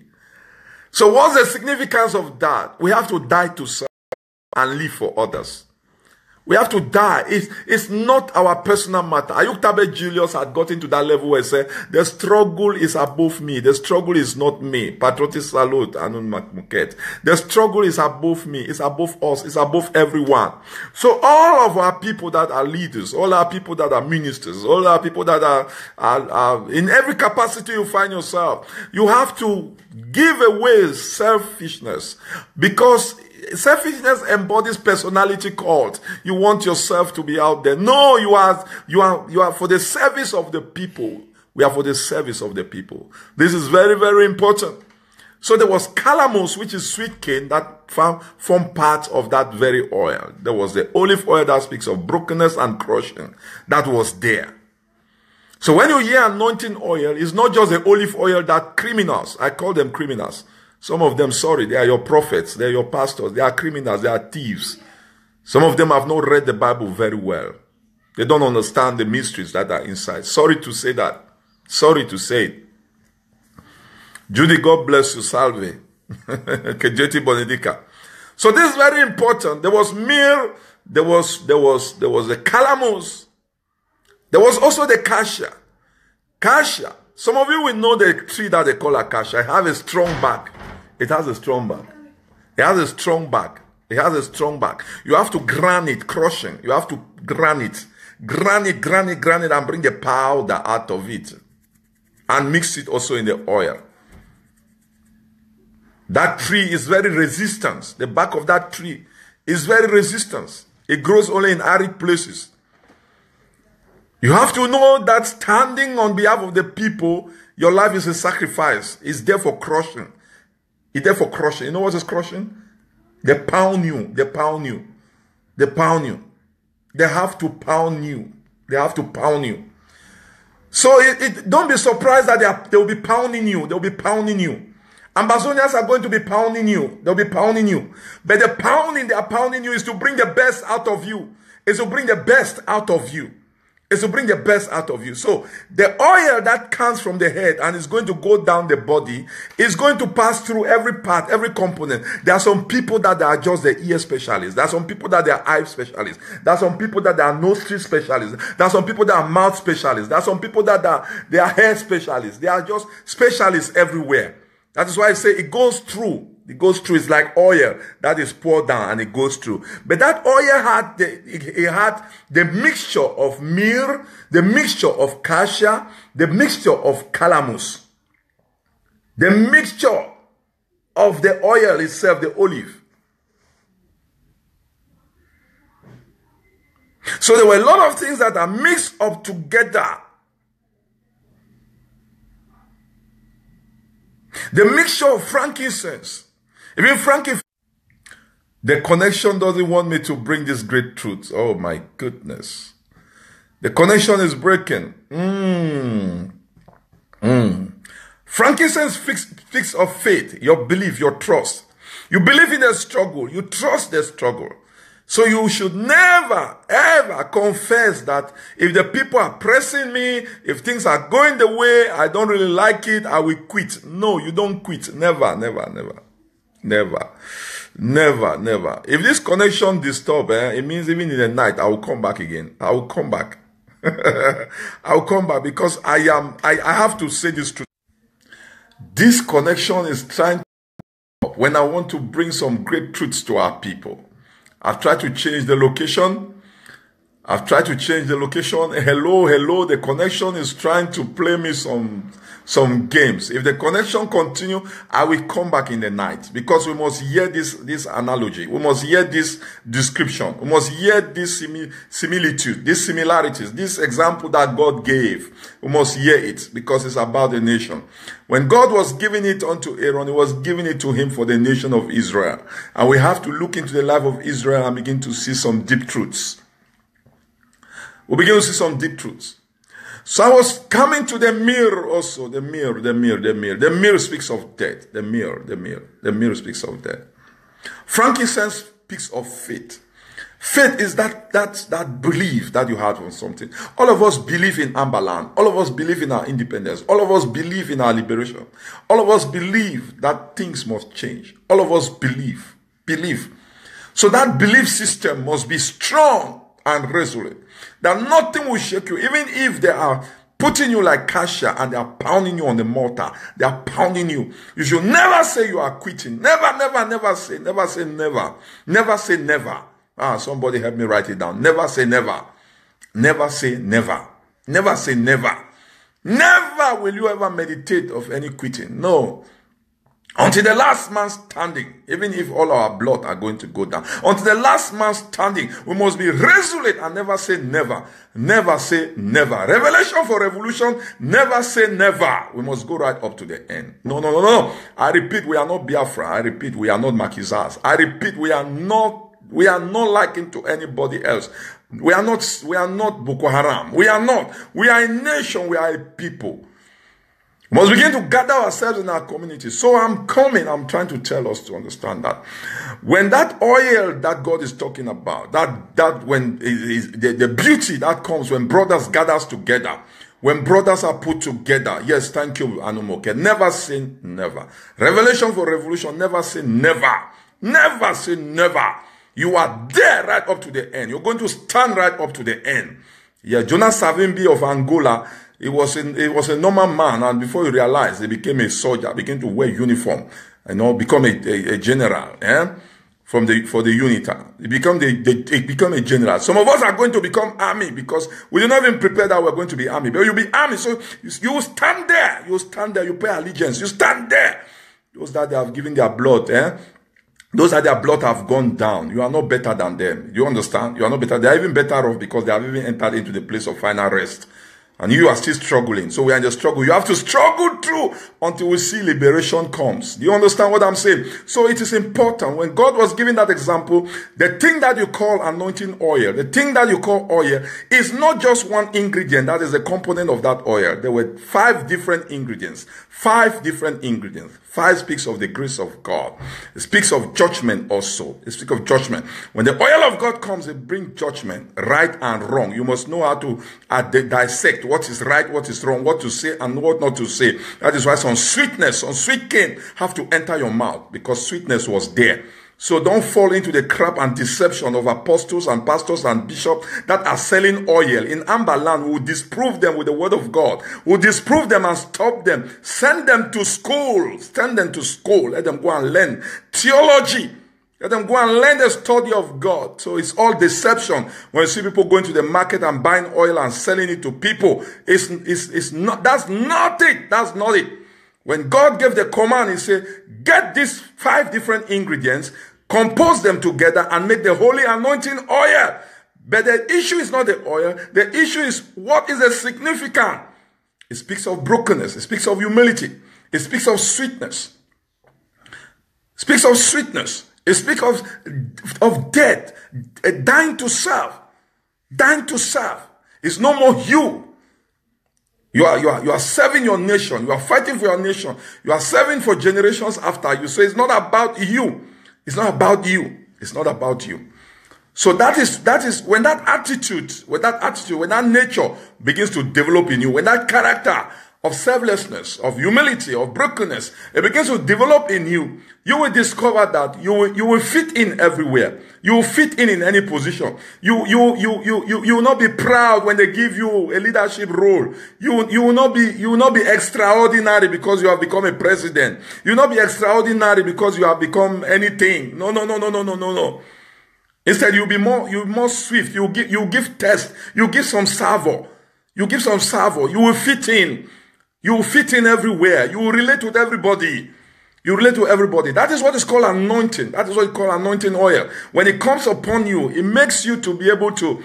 So what's the significance of that? We have to die to self and live for others. We have to die. It's not our personal matter. Ayuktabe Julius had gotten to that level where he said, the struggle is above me. The struggle is not me. Patriotic salute, Anun Makmuket. The struggle is above me. It's above us. It's above everyone. So all of our people that are leaders, all our people that are ministers, all our people that are in every capacity you find yourself, you have to give away selfishness, because selfishness embodies personality cult. You want yourself to be out there. No, you are for the service of the people. We are for the service of the people. This is very, very important. So there was calamus, which is sweet cane, that formed part of that very oil. There was the olive oil that speaks of brokenness and crushing. That was there. So when you hear anointing oil, it's not just the olive oil that criminals, I call them criminals. Some of them, sorry, they are your prophets, they are your pastors, they are criminals, they are thieves. Some of them have not read the Bible very well. They don't understand the mysteries that are inside. Sorry to say that. Sorry to say it. Judy, God bless you, salve. Kejeti Bonedica. So this is very important. There was myrrh, there was the calamus, there was also the cassia. Cassia. Some of you will know the tree that they call acacia. It has a strong back. It has a strong back. It has a strong back. It has a strong back. You have to grind it, crushing. You have to grind it. Grind it, and bring the powder out of it. And mix it also in the oil. That tree is very resistant. The back of that tree is very resistant. It grows only in arid places. You have to know that standing on behalf of the people, your life is a sacrifice. It's there for crushing. It's there for crushing. You know what is crushing? They pound you. They pound you. They pound you. They have to pound you. They have to pound you. So don't be surprised that they will be pounding you. They will be pounding you. Ambazonians are going to be pounding you. They'll be pounding you. But the pounding they are pounding you is to bring the best out of you. It's to bring the best out of you. Is to bring the best out of you. So the oil that comes from the head and is going to go down the body is going to pass through every part, every component. There are some people that are just the ear specialists. There are some people that are eye specialists. There are some people that are nostril specialists. There are some people that are mouth specialists. There are some people that they are hair specialists. They are just specialists everywhere. That is why I say it goes through. It goes through. It's like oil that is poured down and it goes through. But that oil had the mixture of myrrh, the mixture of cassia, the mixture of calamus, the mixture of the oil itself, the olive. So there were a lot of things that are mixed up together. The mixture of frankincense, even frankincense. The connection doesn't want me to bring this great truth. Oh my goodness. The connection is breaking. Frankincense speaks of faith, your belief, your trust. You believe in the struggle. You trust the struggle. So you should never, ever confess that if the people are pressing me, if things are going the way, I don't really like it, I will quit. No, you don't quit. Never, never, never. Never. Never, never. If this connection disturbs, it means even in the night, I will come back again. I will come back. I will come back because I have to say this truth. This connection is trying to, when I want to bring some great truths to our people. I've tried to change the location. Hello, hello. The connection is trying to play me some games. If the connection continue, I will come back in the night because we must hear this analogy. We must hear this description. We must hear this similitude, these similarities, this example that God gave. We must hear it because it's about the nation. When God was giving it unto Aaron, he was giving it to him for the nation of Israel. And we have to look into the life of Israel and begin to see some deep truths. We begin to see some deep truths. So I was coming to the mirror also. The mirror. The mirror speaks of death. The mirror speaks of death. Frankincense speaks of faith. Faith is that belief that you have on something. All of us believe in Amberland. All of us believe in our independence. All of us believe in our liberation. All of us believe that things must change. All of us believe. So that belief system must be strong and resolute. That nothing will shake you. Even if they are putting you like cashier and they are pounding you on the mortar. They are pounding you. You should never say you are quitting. Never say never. Never say never. Somebody help me write it down. Never say never. Never say never. Never say never. Never will you ever meditate of any quitting. No. Until the last man standing, even if all our blood are going to go down. Until the last man standing, we must be resolute and never say never. Never say never. Revelation for revolution, never say never. We must go right up to the end. No. I repeat, we are not Biafra. I repeat, we are not Makizas. I repeat, we are not likened to anybody else. We are not Boko Haram. We are not. We are a nation. We are a people. We must begin to gather ourselves in our community. So I'm trying to tell us to understand that. When that oil that God is talking about, that when the beauty that comes when brothers gather together, when brothers are put together. Yes, thank you, Anumoke. Never say never. Revelation for revolution, never say never. Never say never. You are there right up to the end. You're going to stand right up to the end. Yeah, Jonas Savimbi of Angola, he was a normal man, and before he realized, he became a soldier, began to wear uniform, become a general, for the UNITA. He become a general. Some of us are going to become army because we did not even prepare that we're going to be army. But you'll be army, so you stand there. You stand there. You pay allegiance. You stand there. Those that they have given their blood, those that their blood have gone down. You are not better than them. You understand? You are not better. They are even better off because they have even entered into the place of final rest. And you are still struggling. So we are in the struggle. You have to struggle through until we see liberation comes. Do you understand what I'm saying? So it is important. When God was giving that example, the thing that you call anointing oil, the thing that you call oil is not just one ingredient. That is a component of that oil. There were 5 different ingredients. 5 different ingredients. 5 speaks of the grace of God. It speaks of judgment also. It speaks of judgment. When the oil of God comes, it brings judgment, right and wrong. You must know how to dissect what is right, what is wrong, what to say and what not to say. That is why some sweetness, some sweet cane have to enter your mouth because sweetness was there. So don't fall into the trap and deception of apostles and pastors and bishops that are selling oil. In Amberland, we will disprove them with the word of God. We will disprove them and stop them. Send them to school. Send them to school. Let them go and learn theology. Let them go and learn the study of God. So it's all deception. When you see people going to the market and buying oil and selling it to people, it's not, that's not it. That's not it. When God gave the command, he said, get these 5 different ingredients, compose them together and make the holy anointing oil. But the issue is not the oil. The issue is what is the significance. It speaks of brokenness. It speaks of humility. It speaks of sweetness. It speaks of sweetness. It speaks of death, dying to self. Dying to self. It's no more you. You are serving your nation. You are fighting for your nation. You are serving for generations after you. So it's not about you. It's not about you. It's not about you. So that is when that attitude, when that nature begins to develop in you, when that character of selflessness, of humility, of brokenness, it begins to develop in you, you will discover that you will fit in everywhere. You will fit in any position. You will not be proud when they give you a leadership role. You will not be extraordinary because you have become a president. You will not be extraordinary because you have become anything. No. Instead, you'll be more swift. You give test. You give some savor. You will fit in. You will fit in everywhere. You will relate with everybody. You relate to everybody. That is what is called anointing. That is what is called anointing oil. When it comes upon you, it makes you to be able to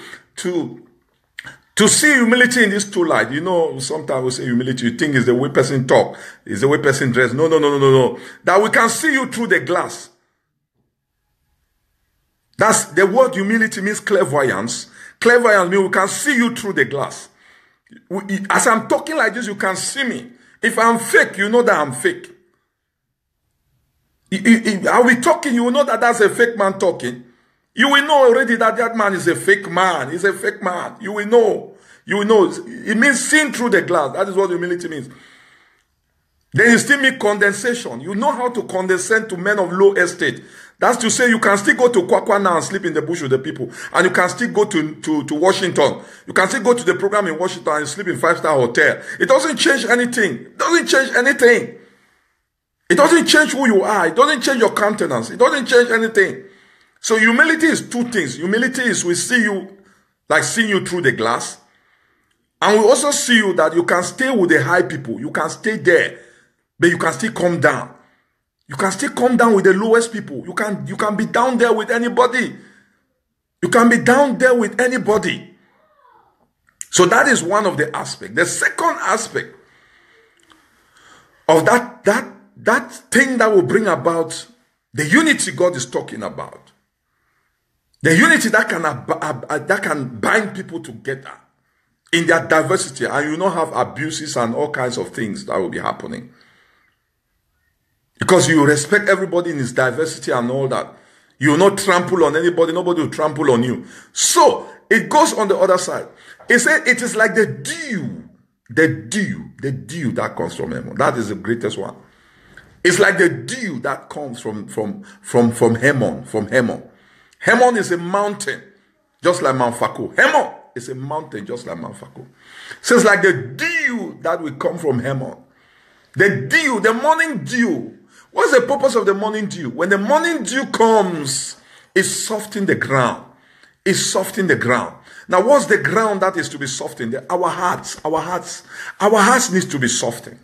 see humility in this two light. You know, sometimes we say humility, you think it's the way person talk, it's the way person dress. No. That we can see you through the glass. That's the word humility means clairvoyance. Clairvoyance means we can see you through the glass. As I'm talking like this, you can see me. If I'm fake, you know that I'm fake. Are we talking? You will know that that's a fake man talking. You will know already that that man is a fake man. He's a fake man. You will know. You will know. It means seeing through the glass. That is what humility means. Then you still mean condensation. You know how to condescend to men of low estate. That's to say you can still go to Kwakwa now and sleep in the bush with the people. And you can still go to Washington. You can still go to the program in Washington and sleep in 5-star hotel. It doesn't change anything. It doesn't change anything. It doesn't change who you are. It doesn't change your countenance. It doesn't change anything. So humility is two things. Humility is we see you like seeing you through the glass. And we also see you that you can stay with the high people. You can stay there. But you can still come down. You can still come down with the lowest people. You can be down there with anybody. You can be down there with anybody. So that is one of the aspects. The second aspect of that thing that will bring about the unity God is talking about. The unity that can bind people together in their diversity, and you not have abuses and all kinds of things that will be happening. Because you respect everybody in his diversity and all that. You will not trample on anybody. Nobody will trample on you. So, it goes on the other side. It said it is like the dew that comes from heaven. That is the greatest one. It's like the dew that comes from Hermon. Hermon is a mountain, just like Mount Fako. Hermon is a mountain, just like Mount Fako. So it's like the dew that will come from Hermon. The dew, the morning dew. What's the purpose of the morning dew? When the morning dew comes, it softens the ground. It softens the ground. Now, what's the ground that is to be softened? Our hearts needs to be softened.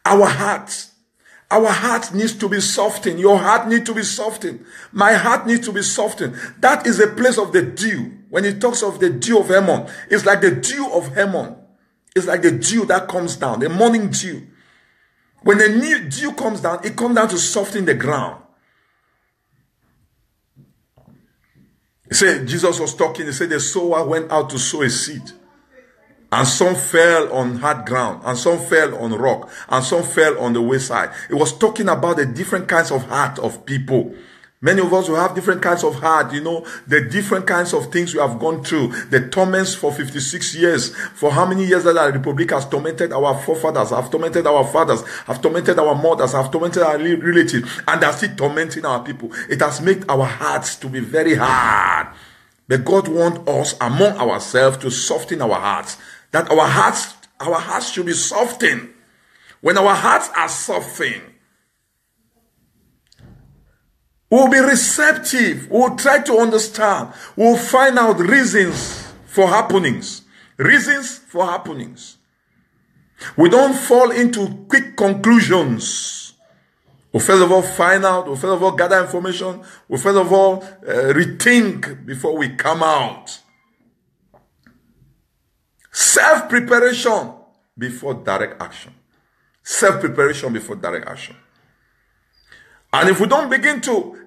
Our heart needs to be softened. Your heart needs to be softened. My heart needs to be softened. That is the place of the dew. When it talks of the dew of Hermon, it's like the dew of Hermon. It's like the dew that comes down, the morning dew. When the new dew comes down, it comes down to soften the ground. He said, Jesus was talking, he said the sower went out to sow a seed. And some fell on hard ground, and some fell on rock, and some fell on the wayside. It was talking about the different kinds of heart of people. Many of us will have different kinds of heart, you know, the different kinds of things we have gone through. The torments for 56 years. For how many years that the Republic has tormented our forefathers, have tormented our fathers, have tormented our mothers, have tormented our relatives, and are still tormenting our people. It has made our hearts to be very hard. But God wants us among ourselves to soften our hearts. That our hearts should be softened. When our hearts are softened, we'll be receptive. We'll try to understand. We'll find out reasons for happenings. Reasons for happenings. We don't fall into quick conclusions We first of all find out. We first of all gather information. We first of all rethink before we come out. Self-preparation before direct action. Self-preparation before direct action. And if we don't begin to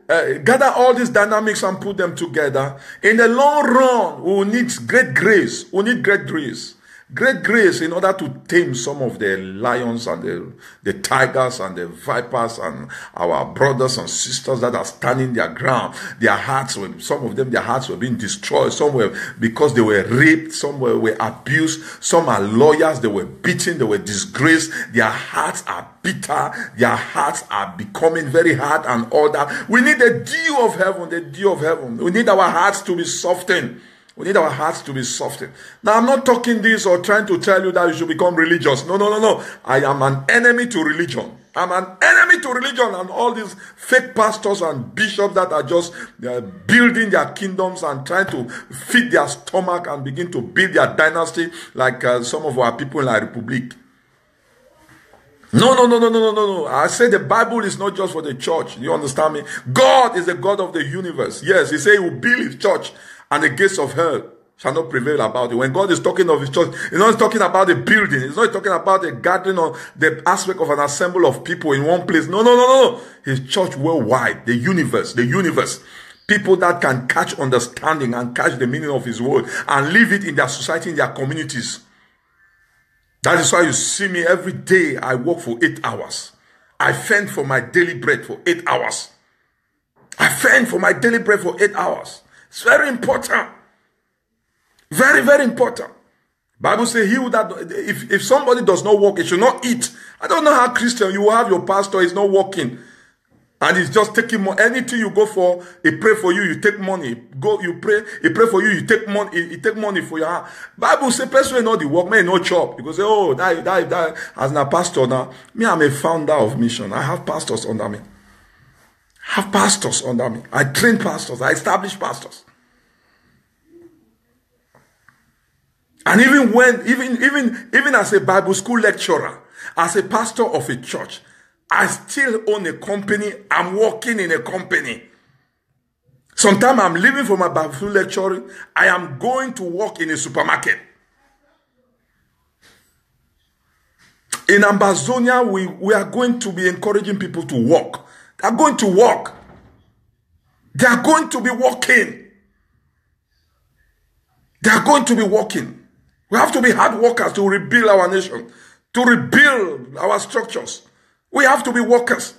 gather all these dynamics and put them together, in the long run, we will need great grace. We need great grace. Great grace in order to tame some of the lions and the tigers and the vipers and our brothers and sisters that are standing their ground. Their hearts were, some of them, their hearts were being destroyed. Some were because they were raped. Some were abused. Some are lawyers. They were beaten. They were disgraced. Their hearts are bitter. Their hearts are becoming very hard and all that. We need the dew of heaven, the dew of heaven. We need our hearts to be softened. We need our hearts to be softened. Now, I'm not talking this or trying to tell you that you should become religious. No, no, no, no. I am an enemy to religion. I'm an enemy to religion and all these fake pastors and bishops that are just building their kingdoms and trying to feed their stomach and begin to build their dynasty like some of our people in La Republique. No, no, no, no, no, no, no, no. I say the Bible is not just for the church. You understand me? God is the God of the universe. Yes, he said he will build his church and the gates of hell shall not prevail about it. When God is talking of his church, he's not talking about the building. He's not talking about the gathering or the aspect of an assembly of people in one place. No, no, no, no, no. His church worldwide, the universe. People that can catch understanding and catch the meaning of his word and live it in their society, in their communities. That is why you see me every day. I work for 8 hours. I fend for my daily bread for 8 hours. I fend for my daily bread for 8 hours. It's very important. Very, very important. Bible says, if somebody does not work, he should not eat. I don't know how Christian you have your pastor is not working. And he's just taking money. Anything you go for, he pray for you, you take money. Go, you pray, he pray for you, you take money, he take money for your heart. Bible says, person not the work, man, no chop. Because oh, that as a pastor now. Me, I'm a founder of mission. I have pastors under me. I train pastors. I establish pastors. And even as a Bible school lecturer, as a pastor of a church, I still own a company. I'm working in a company. Sometimes I'm leaving for my Bible school lecturing. I am going to work in a supermarket. In Ambazonia, we are going to be encouraging people to work. They are going to work. They are going to be working. They are going to be working. We have to be hard workers to rebuild our nation, to rebuild our structures. We have to be workers.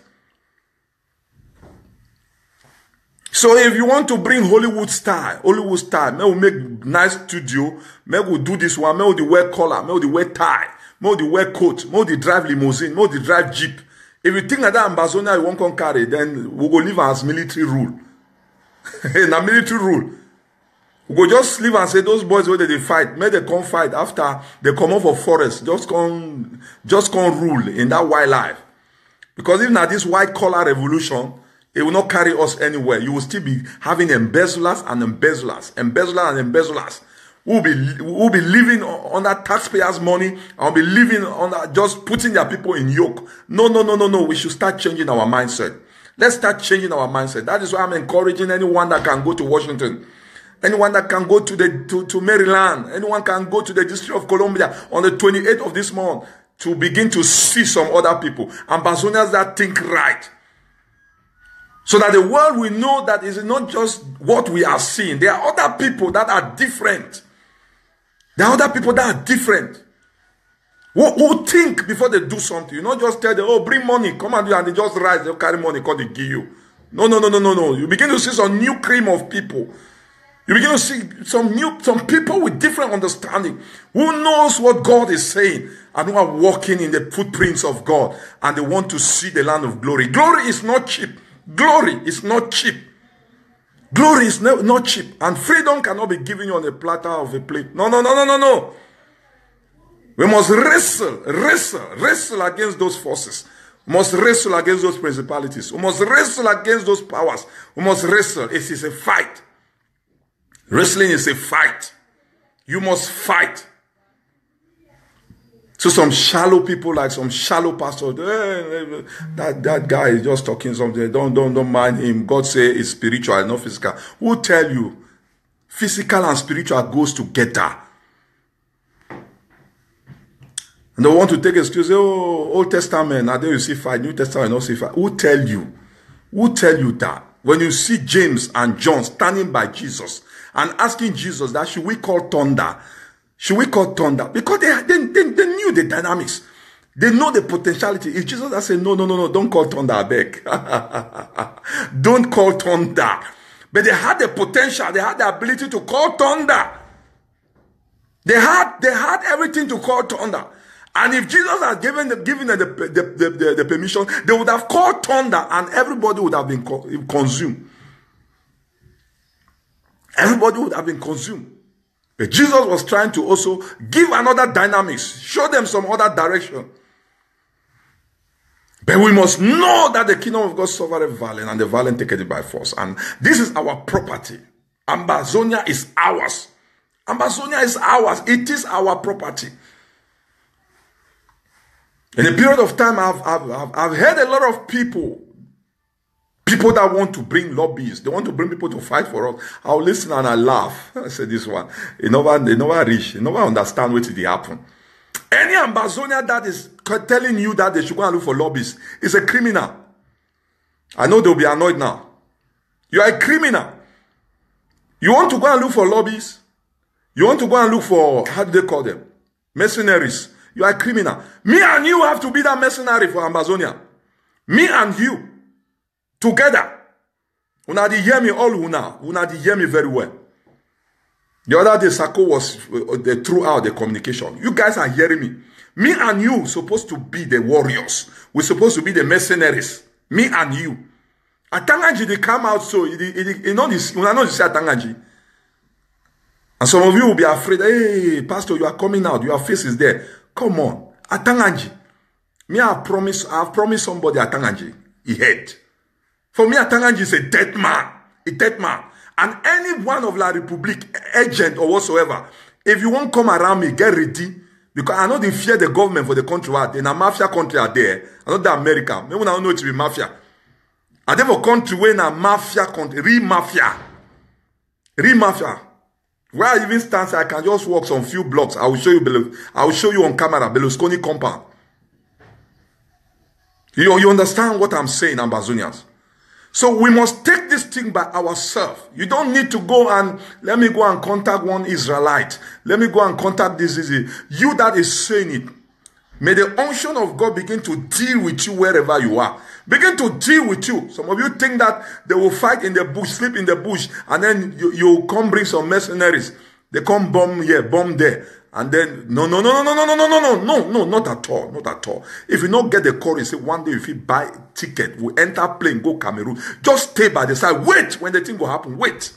So if you want to bring Hollywood style, may we make nice studio, may we do this one, may we wear collar, may we wear tie, may we wear coat, may we drive limousine, may we drive jeep. If you think that Ambazonia you won't carry, then we go live as military rule. In a military rule. We go just live and say those boys where they fight, may they come fight after they come off of forest, just come rule in that wildlife. Because even at this white collar revolution, it will not carry us anywhere. You will still be having embezzlers and embezzlers. We'll be living under taxpayers' money and be living under just putting their people in yoke. No. We should start changing our mindset. Let's start changing our mindset. That is why I'm encouraging anyone that can go to Washington. Anyone that can go to Maryland. Anyone can go to the District of Columbia on the 28th of this month to begin to see some other people. Ambazonians that think right. So that the world will know that it's not just what we are seeing. There are other people that are different. Who think before they do something. You not just tell them, oh, bring money, come and do it, and they just rise, they'll carry money, because they give you. No. You begin to see some new cream of people. You begin to see some people with different understanding, who knows what God is saying, and who are walking in the footprints of God, and they want to see the land of glory. Glory is not cheap. Glory is not cheap. Glory is not cheap. And freedom cannot be given you on a platter of a plate. No. We must wrestle against those forces. We must wrestle against those principalities. We must wrestle against those powers. We must wrestle. It is a fight. Wrestling is a fight. You must fight. So some shallow people, like some shallow pastors, that guy is just talking something. Don't mind him. God say it's spiritual, not physical. Who tell you physical and spiritual goes together? And they want to take excuse. Oh, Old Testament, I think you see fight. New Testament, not see fight. Who tell you? Who tell you that? When you see James and John standing by Jesus and asking Jesus that should we call thunder? Should we call thunder? Because they knew the dynamics. They know the potentiality. If Jesus had said, no, don't call thunder, I beg. Don't call thunder. But they had the potential. They had the ability to call thunder. They had everything to call thunder. And if Jesus had given them the permission, they would have called thunder and everybody would have been consumed. Everybody would have been consumed. But Jesus was trying to also give another dynamics, show them some other direction. But we must know that the kingdom of God suffereth violence, and the violent taketh it by force. And this is our property. Ambazonia is ours. Ambazonia is ours. It is our property. In a period of time, I've heard a lot of people that want to bring lobbies. They want to bring people to fight for us. I'll listen and I laugh. I say this one. They never reach. They never understand what did happen. Any Ambazonia that is telling you that they should go and look for lobbies is a criminal. I know they'll be annoyed now. You are a criminal. You want to go and look for lobbies? You want to go and look for, how do they call them? Mercenaries. You are a criminal. Me and you have to be that mercenary for Ambazonia. Me and you. Together. Una di hear me all una di hear me very well. The other day, Sako they threw out the communication. You guys are hearing me. Me and you supposed to be the warriors. We're supposed to be the mercenaries. Me and you. Atanganji, they come out so, you know this, you know this Atanganji. And some of you will be afraid, hey, Pastor, you are coming out, your face is there. Come on. Atanganji. Me, I've promised somebody Atanganji. He had. For me, Atanganji is a dead man. A dead man. And any one of La Republique, agent or whatsoever, if you won't come around me, get ready. Because I know they fear the government for the country. In a mafia country are there. I know that America. Maybe I don't know it to be mafia. And then for country where in a mafia country, real mafia. Real mafia. Where I even stand, I can just walk some few blocks. I will show you. I will show you on camera. Berlusconi compound. You understand what I'm saying, Ambazonians? So we must take this thing by ourselves. You don't need to go and, let me go and contact one Israelite. Let me go and contact this. You that is saying it. May the unction of God begin to deal with you wherever you are. Begin to deal with you. Some of you think that they will fight in the bush, sleep in the bush, and then you come bring some mercenaries. They come bomb here, bomb there. And then, no, not at all, not at all. If you don't get the courage, say one day if you buy ticket, we enter plane, go Cameroon. Just stay by the side. Wait when the thing will happen. Wait.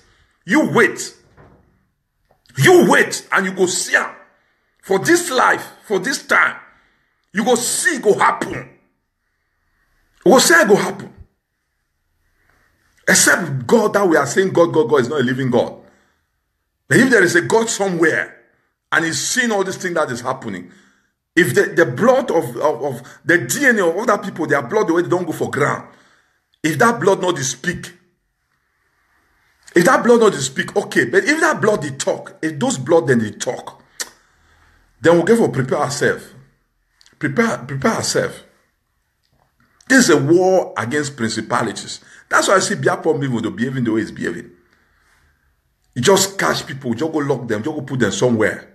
You wait. You wait and you go see her. For this life, for this time, you go see it go happen. You go see it go happen. Except God that we are saying God is not a living God. But if there is a God somewhere, and he's seeing all this thing that is happening. If the blood of the DNA of other people, their blood, the way they don't go for ground. If that blood not to speak. If that blood not to speak, okay. But if that blood they talk, if those blood then they talk, then we'll get for prepare ourselves. Prepare ourselves. This is a war against principalities. That's why I see Biafran people behaving the way it's behaving. You just catch people, you just go lock them, you just go put them somewhere.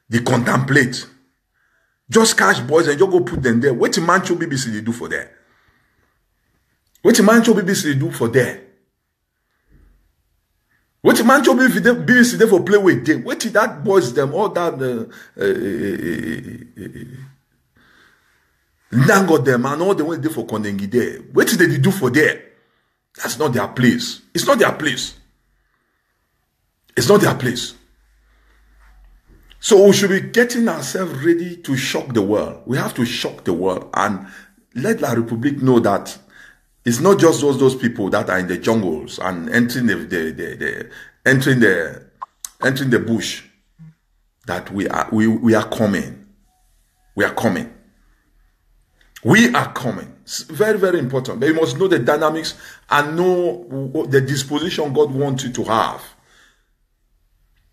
They contemplate. Just catch boys and you go put them there. What the Mancho BBC they do for there? What the Mancho BBC they do for there? What the Mancho BBC they for play with them? What did that boys them all that Nango them and all the way they for Kondengi there? What did they do for there? That's not their place. It's not their place. It's not their place. So we should be getting ourselves ready to shock the world. We have to shock the world and let La Republique know that it's not just those people that are in the jungles and entering the bush that we are coming. We are coming. We are coming. It's very, very important. But you must know the dynamics and know the disposition God wants you to have.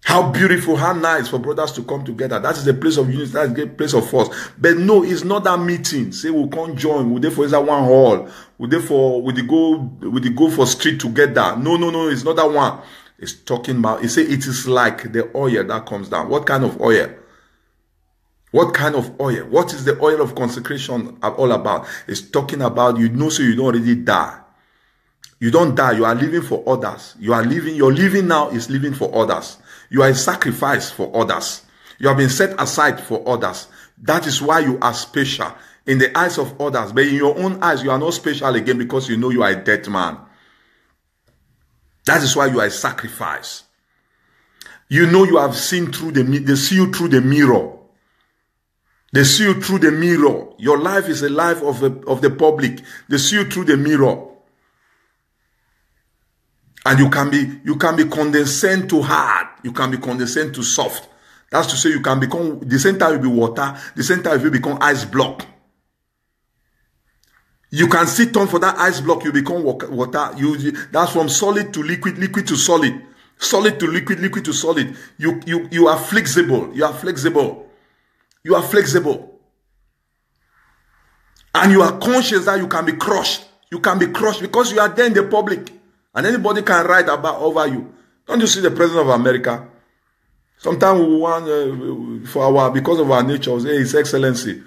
How beautiful, how nice for brothers to come together. That is the place of unity. That is the place of force. But no, it's not that meeting. Say we'll come join. We'll there for that one hall. We'll go for street together. No. It's not that one. It's talking about. It say it is like the oil that comes down. What kind of oil? What kind of oil? What is the oil of consecration all about? It's talking about so you don't already die. You don't die. You are living for others. Your living now is living for others. You are a sacrifice for others. You have been set aside for others. That is why you are special in the eyes of others. But in your own eyes, you are not special again because you know you are a dead man. That is why you are a sacrifice. You know you have seen through they see you through the mirror. They see you through the mirror. Your life is a life of the public. They see you through the mirror. And you can be condescending to hard. You can be condescending to soft. That's to say you can become, the same time you be water, the same time you become ice block. You can sit on for that ice block, you become water. That's from solid to liquid, liquid to solid. Solid to liquid, liquid to solid. You are flexible. You are flexible. You are flexible. And you are conscious that you can be crushed. You can be crushed because you are there in the public. And anybody can write over you. Don't you see the President of America? Sometimes we want, because of our nature, say His Excellency,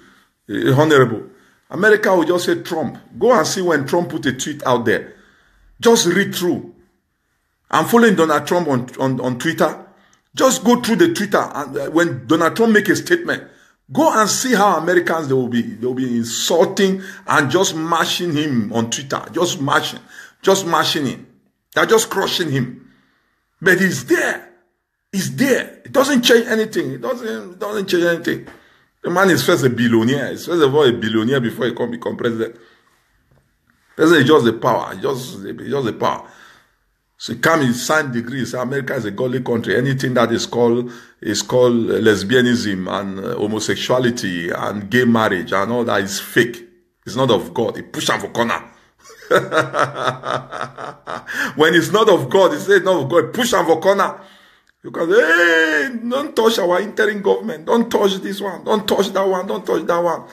Honorable. America will just say Trump. Go and see when Trump put a tweet out there. Just read through. I'm following Donald Trump on Twitter. Just go through the Twitter. And when Donald Trump make a statement, go and see how Americans, they'll be insulting and just mashing him on Twitter. Just mashing him. They're just crushing him. But he's there. He's there. It doesn't change anything. It doesn't change anything. The man is first a billionaire. He's first of all a billionaire before he can become president. President is just the power. Just the power. So he come, he sign degrees. America is a godly country. Anything that is called lesbianism and homosexuality and gay marriage and all that is fake. It's not of God. He push them for corner. When it's not of God, he says not of God, push them for corner. Because, hey, don't touch our interim government. Don't touch this one. Don't touch that one. Don't touch that one.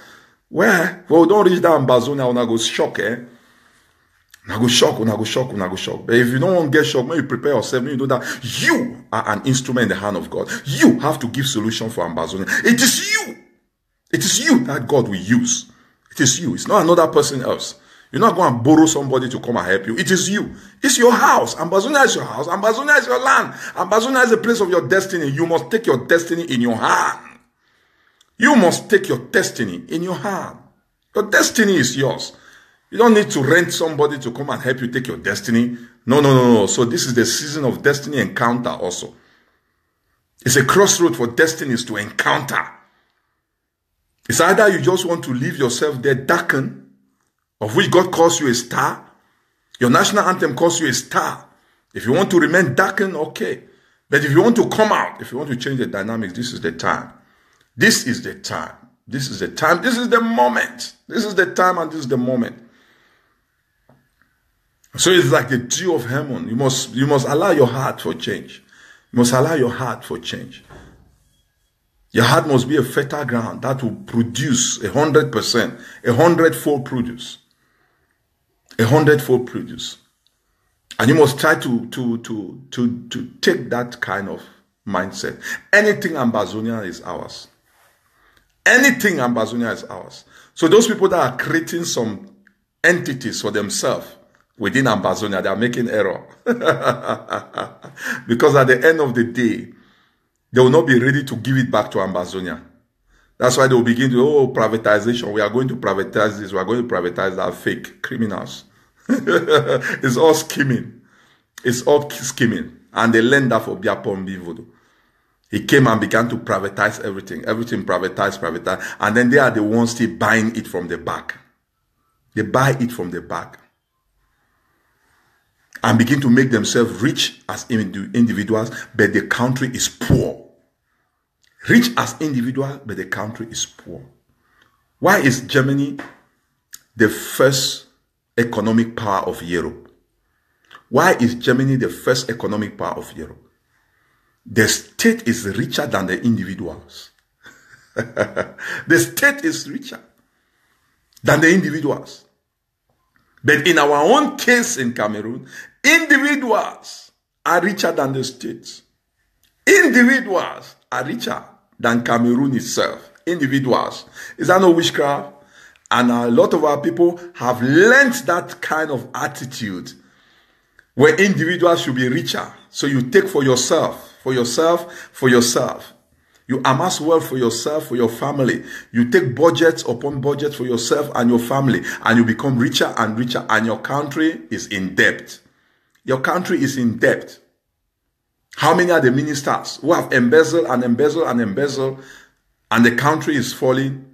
Where? Well, don't reach that Ambazonia. Una go shock, Una go shock. But if you don't want to get shocked, when you prepare yourself, when you know that you are an instrument in the hand of God. You have to give solution for Ambazonia. It is you. It is you that God will use. It is you. It's not another person else. You're not going to borrow somebody to come and help you. It is you. It's your house. Ambazonia is your house. Ambazonia is your land. Ambazonia is the place of your destiny. You must take your destiny in your hand. You must take your destiny in your hand. Your destiny is yours. You don't need to rent somebody to come and help you take your destiny. No. So this is the season of destiny encounter also. It's a crossroad for destinies to encounter. It's either you just want to leave yourself there darkened, of which God calls you a star. Your national anthem calls you a star. If you want to remain darkened, okay. But if you want to come out, if you want to change the dynamics, this is the time. This is the time. This is the time. This is the moment. This is the time and this is the moment. So it's like the dew of Hermon. You must allow your heart for change. You must allow your heart for change. Your heart must be a fertile ground that will produce 100%, 100-fold produce. 100-fold produce. And you must try to take that kind of mindset. Anything Ambazonia is ours. Anything Ambazonia is ours. So those people that are creating some entities for themselves within Ambazonia, they are making error. Because at the end of the day, they will not be ready to give it back to Ambazonia. That's why they will begin to, privatization. We are going to privatize this. We are going to privatize that. Fake criminals. It's all scheming. It's all scheming. And they learned that for Biapombi Voodoo. He came and began to privatize everything. Everything privatize. And then they are the ones still buying it from the back. They buy it from the back. And begin to make themselves rich as individuals, but the country is poor. Rich as individuals, but the country is poor. Why is Germany the first economic power of Europe? Why is Germany the first economic power of Europe? The state is richer than the individuals. The state is richer than the individuals. But in our own case in Cameroon, individuals are richer than the states. Individuals are richer than Cameroon itself. Individuals. Is that no witchcraft? And a lot of our people have learned that kind of attitude where individuals should be richer. So you take for yourself, for yourself, for yourself. You amass wealth for yourself, for your family. You take budgets upon budgets for yourself and your family, and you become richer and richer, and your country is in debt. Your country is in debt. How many are the ministers who have embezzled and embezzled and embezzled, and the country is falling,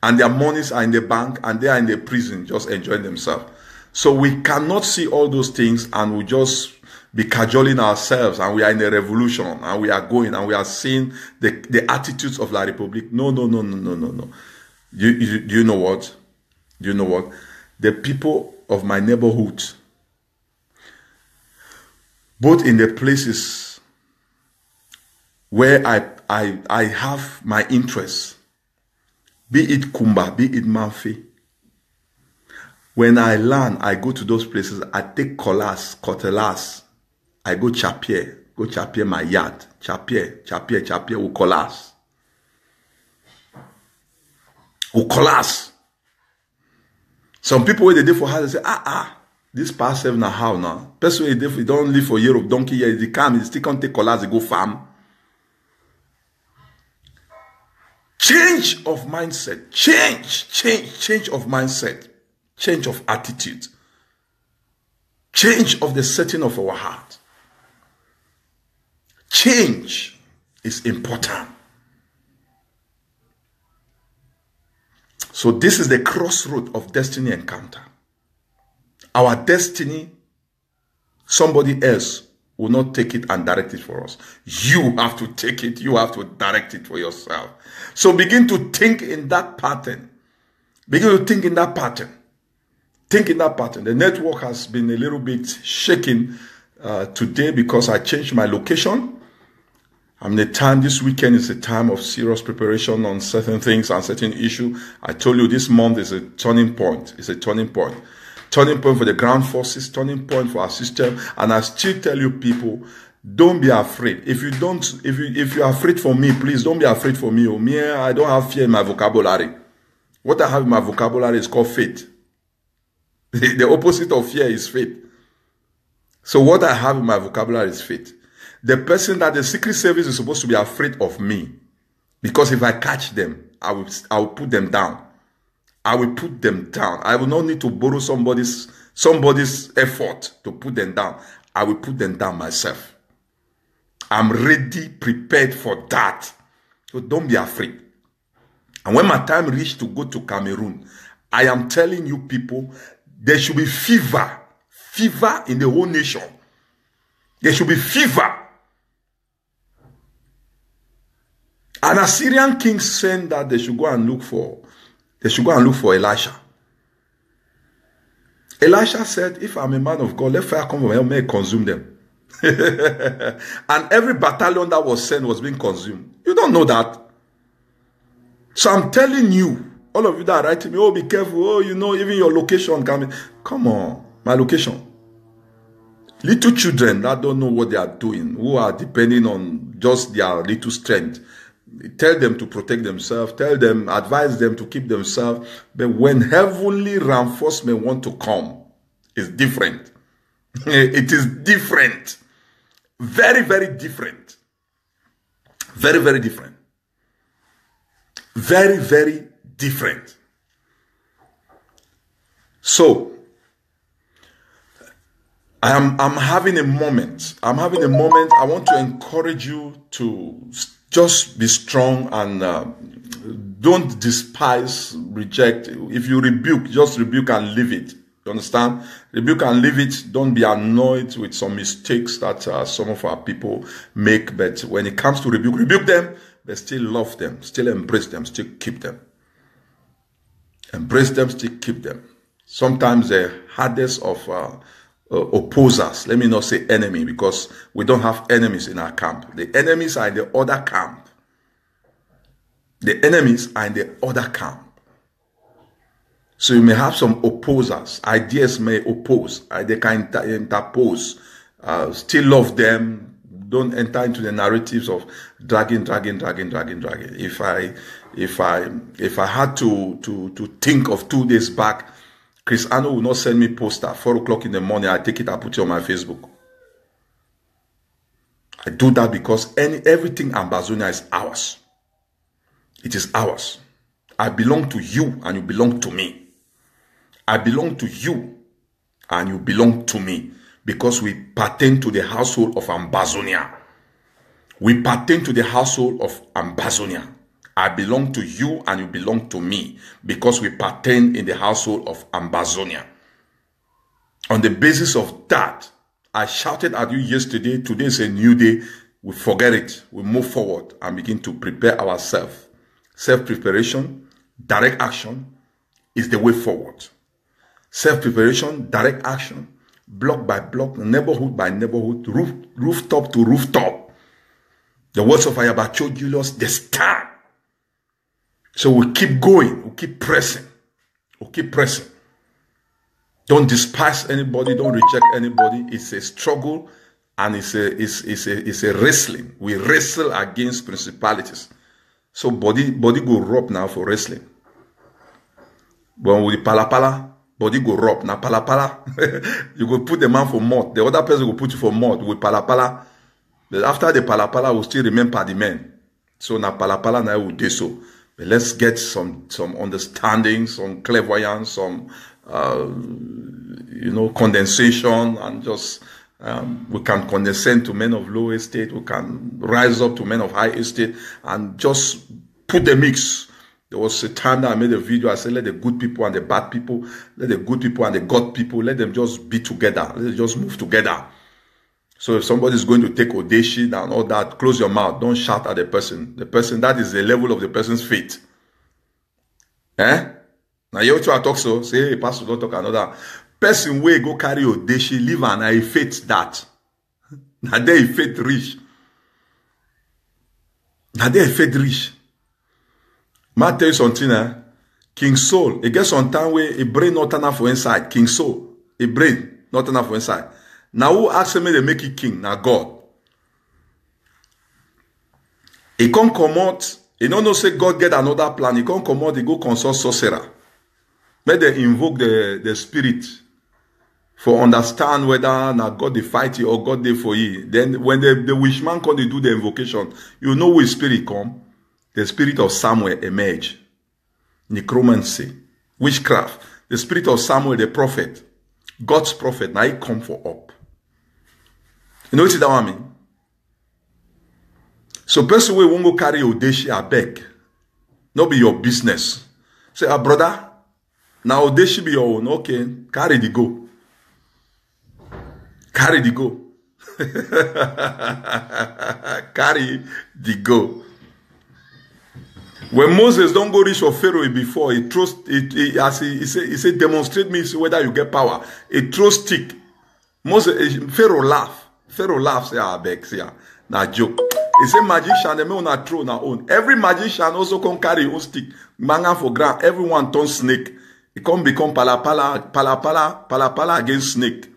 and their monies are in the bank, and they are in the prison just enjoying themselves? So we cannot see all those things and we just be cajoling ourselves and we are in a revolution and we are going and we are seeing the attitudes of La Republique. No. Do you know what? Do you know what? The people of my neighborhood, both in the places where I have my interests, be it Kumba, be it Manfi, when I land, I go to those places, I take Cotelas, I go Chapier my yard, Chapier, Ucolas. Some people when they did for house, they say, this past 7 and a half now. Person if you don't live for Europe, donkey year, they come, they still can't take Colas, they go farm. Change of mindset, change of mindset, change of attitude, change of the setting of our heart. Change is important. So this is the crossroad of destiny encounter. Our destiny, somebody else will not take it and direct it for us. You have to take it. You have to direct it for yourself. So begin to think in that pattern. Begin to think in that pattern. Think in that pattern. The network has been a little bit shaken today because I changed my location. This weekend is a time of serious preparation on certain things and certain issues. I told you this month is a turning point. It's a turning point. Turning point for the ground forces, turning point for our system. And I still tell you people, don't be afraid. If you are afraid for me, please don't be afraid for me. I don't have fear in my vocabulary. What I have in my vocabulary is called faith. The opposite of fear is faith. So what I have in my vocabulary is faith. The person that the Secret Service is supposed to be afraid of me, because if I catch them, I will put them down. I will put them down. I will not need to borrow somebody's effort to put them down. I will put them down myself. I'm ready, prepared for that. So don't be afraid. And when my time reached to go to Cameroon, I am telling you people, there should be fever in the whole nation. There should be fever. An Assyrian king sent that they should go and look for Elisha. Elisha said, if I'm a man of God, let fire come from hell, may I consume them. And every battalion that was sent was being consumed. You don't know that. So I'm telling you, all of you that are writing me, oh, be careful, oh, even your location coming. Come on, my location. Little children that don't know what they are doing, who are depending on just their little strength. Tell them to protect themselves. Advise them to keep themselves. But when heavenly reinforcement want to come, it's different. It is different. Very, very different. Very, very different. Very, very different. So, I'm having a moment. I want to encourage you to just be strong and don't despise, reject. If you rebuke, just rebuke and leave it. You understand? Rebuke and leave it. Don't be annoyed with some mistakes that some of our people make. But when it comes to rebuke them, but still love them, still embrace them, still keep them. embrace them, still keep them. Sometimes the hardest of opposers, let me not say enemy, because we don't have enemies in our camp. The enemies are in the other camp. The enemies are in the other camp. So you may have some opposers. Ideas may oppose. They can interpose. Still love them. Don't enter into the narratives of dragging. If I had to think of 2 days back, Chris Anno will not send me poster 4 o'clock in the morning. I take it, I put it on my Facebook. I do that because everything Ambazonia is ours. It is ours. I belong to you and you belong to me. I belong to you and you belong to me because we pertain to the household of Ambazonia. We pertain to the household of Ambazonia. I belong to you and you belong to me because we pertain in the household of Ambazonia. On the basis of that, I shouted at you yesterday. Today is a new day. We forget it. We move forward and begin to prepare ourselves. Self-preparation, direct action is the way forward. Self-preparation, direct action, block by block, neighborhood by neighborhood, rooftop to rooftop. The words of Ayabacho Julius, they stand. So we keep going, we keep pressing, we keep pressing. Don't despise anybody, don't reject anybody. It's a struggle and it's a wrestling. We wrestle against principalities. So body go rub now for wrestling. When we palapala, body go rub. Now palapala, you go put the man for mud. The other person will put you for mud with palapala. But after the palapala, will still remember the man. So now palapala now will do so. But let's get some understanding, some clairvoyance, some condensation, and just we can condescend to men of low estate. We can rise up to men of high estate, and just put the mix. There was a time that I made a video. I said, let the good people and the bad people, let the good people and the God people, let them just be together. Let them just move together. So if somebody is going to take Odeshi and all that, close your mouth. Don't shout at the person. The person, that is the level of the person's faith. Now you to talk so, say, hey, pastor, don't talk another. Person way go carry Odeshi, live and I faith that. Now they faith rich. Now they faith rich. Ma tell you something, King Saul, it gets some time where a brain not enough for inside. King Saul, a brain not enough for inside. Now who asked me to make it king? Now God. He can't come out. He don't know say God get another plan. He can't come out. He go consult sorcerer. May they invoke the spirit for understand whether now God they fight you or God they for you. Then when the wishman come, they do the invocation. You know which spirit come. The spirit of Samuel emerge. Necromancy, witchcraft. The spirit of Samuel, the prophet, God's prophet. Now he come for up. You know what that one mean? So person we won't go carry Odeshi a beg. Not be your business. Say, brother, now Odeshi be your own. Okay, carry the go. Carry the go. Carry the go. When Moses don't go reach for Pharaoh before, he throws as he said, demonstrate me whether you get power. He throws stick. Pharaoh laugh. Pharaoh laughs, say, beg, say, na joke. He say magician, they may not throw na own. Every magician also can carry his own stick. Manga for ground. Everyone turn snake. It can become palapala against snake.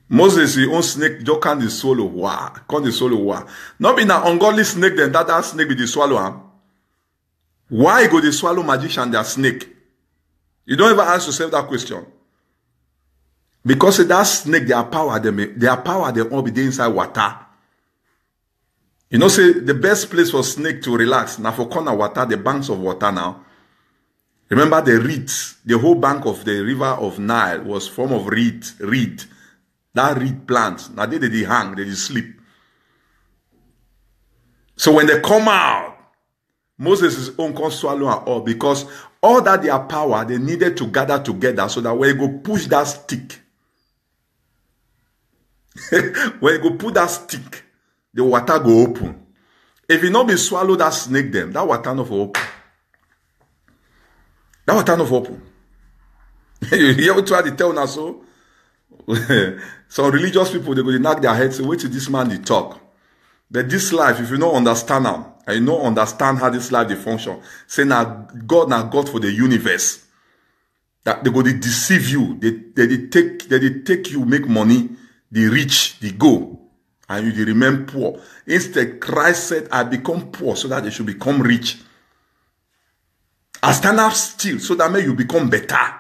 Moses, his own snake, just can't swallow. Wow. Can't swallow. Wow. Not be na ungodly snake, then that snake be the swallow. Huh? Why go they swallow magician, their snake? You don't ever ask yourself that question. Because that snake, their power, they all be there inside water. You know, say the best place for snake to relax, now for corner water, the banks of water now. Remember the reeds, the whole bank of the river of Nile was form of reed. That reed plant, now they hang, they sleep. So when they come out, Moses' own can swallow all because all that their power, they needed to gather together so that when you go push that stick, when you go put that stick, the water go open. If you not be swallow that snake them, that water not for open. That was turn of hope. You hear what try to tell now so? Some religious people, they go to knock their heads, say, wait till this man they talk. But this life, if you don't understand them, and you don't understand how this life they function, say now God for the universe. That they go to deceive you, they take you, make money, they rich, they go, and you they remain poor. Instead, Christ said, I become poor so that they should become rich. I stand up still so that may you become better.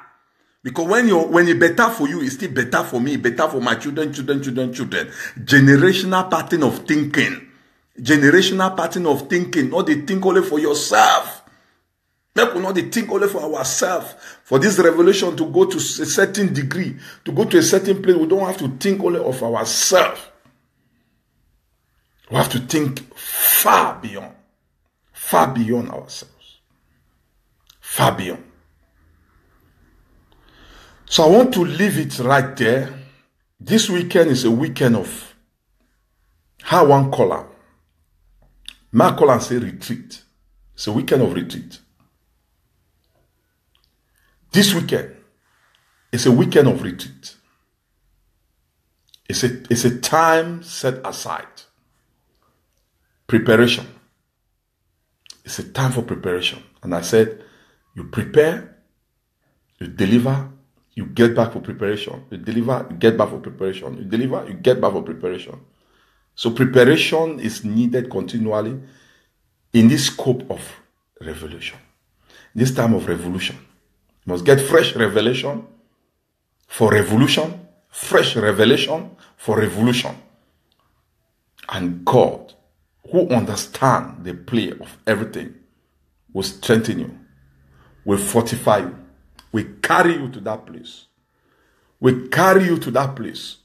Because when it's better for you, it's still better for me, better for my children. Generational pattern of thinking. Generational pattern of thinking. Not they think only for yourself. People not they think only for ourselves. For this revelation to go to a certain degree, to go to a certain place, we don't have to think only of ourselves. We have to think far beyond ourselves. Far beyond. So I want to leave it right there. This weekend is a weekend of how one call. My call and say retreat. It's a weekend of retreat. This weekend is a weekend of retreat. It's a time set aside. Preparation. It's a time for preparation. And I said, you prepare, you deliver, you get back for preparation. You deliver, you get back for preparation. You deliver, you get back for preparation. So preparation is needed continually in this scope of revolution. This time of revolution. You must get fresh revelation for revolution. Fresh revelation for revolution. And God, who understands the play of everything, will strengthen you, will fortify you, will carry you to that place. Will carry you to that place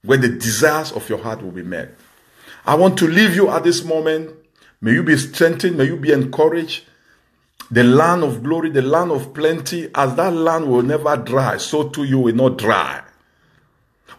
where the desires of your heart will be met. I want to leave you at this moment. May you be strengthened. May you be encouraged. The land of glory, the land of plenty, as that land will never dry, so too you will not dry.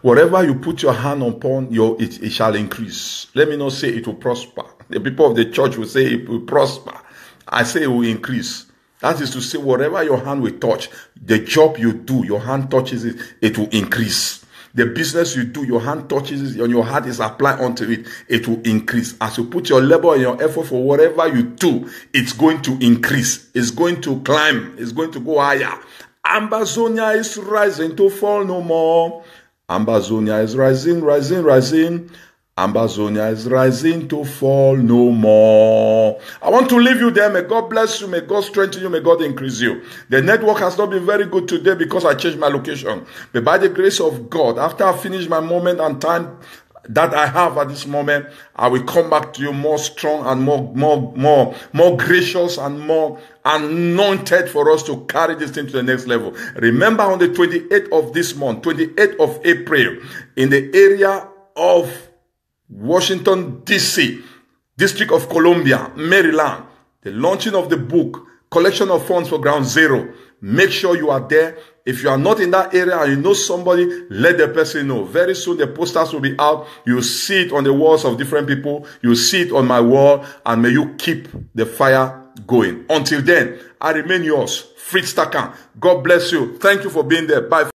Whatever you put your hand upon, it shall increase. Let me not say it will prosper. The people of the church will say it will prosper. I say it will increase. That is to say, whatever your hand will touch, the job you do, your hand touches it, it will increase. The business you do, your hand touches it, and your heart is applied unto it, it will increase. As you put your labor and your effort for whatever you do, it's going to increase. It's going to climb. It's going to go higher. Ambazonia is rising to fall no more. Ambazonia is rising. Ambazonia is rising to fall no more. I want to leave you there. May God bless you. May God strengthen you. May God increase you. The network has not been very good today because I changed my location. But by the grace of God, after I finish my moment and time that I have at this moment, I will come back to you more strong and more gracious and more anointed for us to carry this thing to the next level. Remember, on the 28th of this month, 28th of April, in the area of Washington, D.C., District of Columbia, Maryland, the launching of the book, collection of funds for Ground Zero. Make sure you are there. If you are not in that area and you know somebody, let the person know. Very soon the posters will be out. You'll see it on the walls of different people. You'll see it on my wall. And may you keep the fire going. Until then, I remain yours, Fritz Takan. God bless you. Thank you for being there. Bye.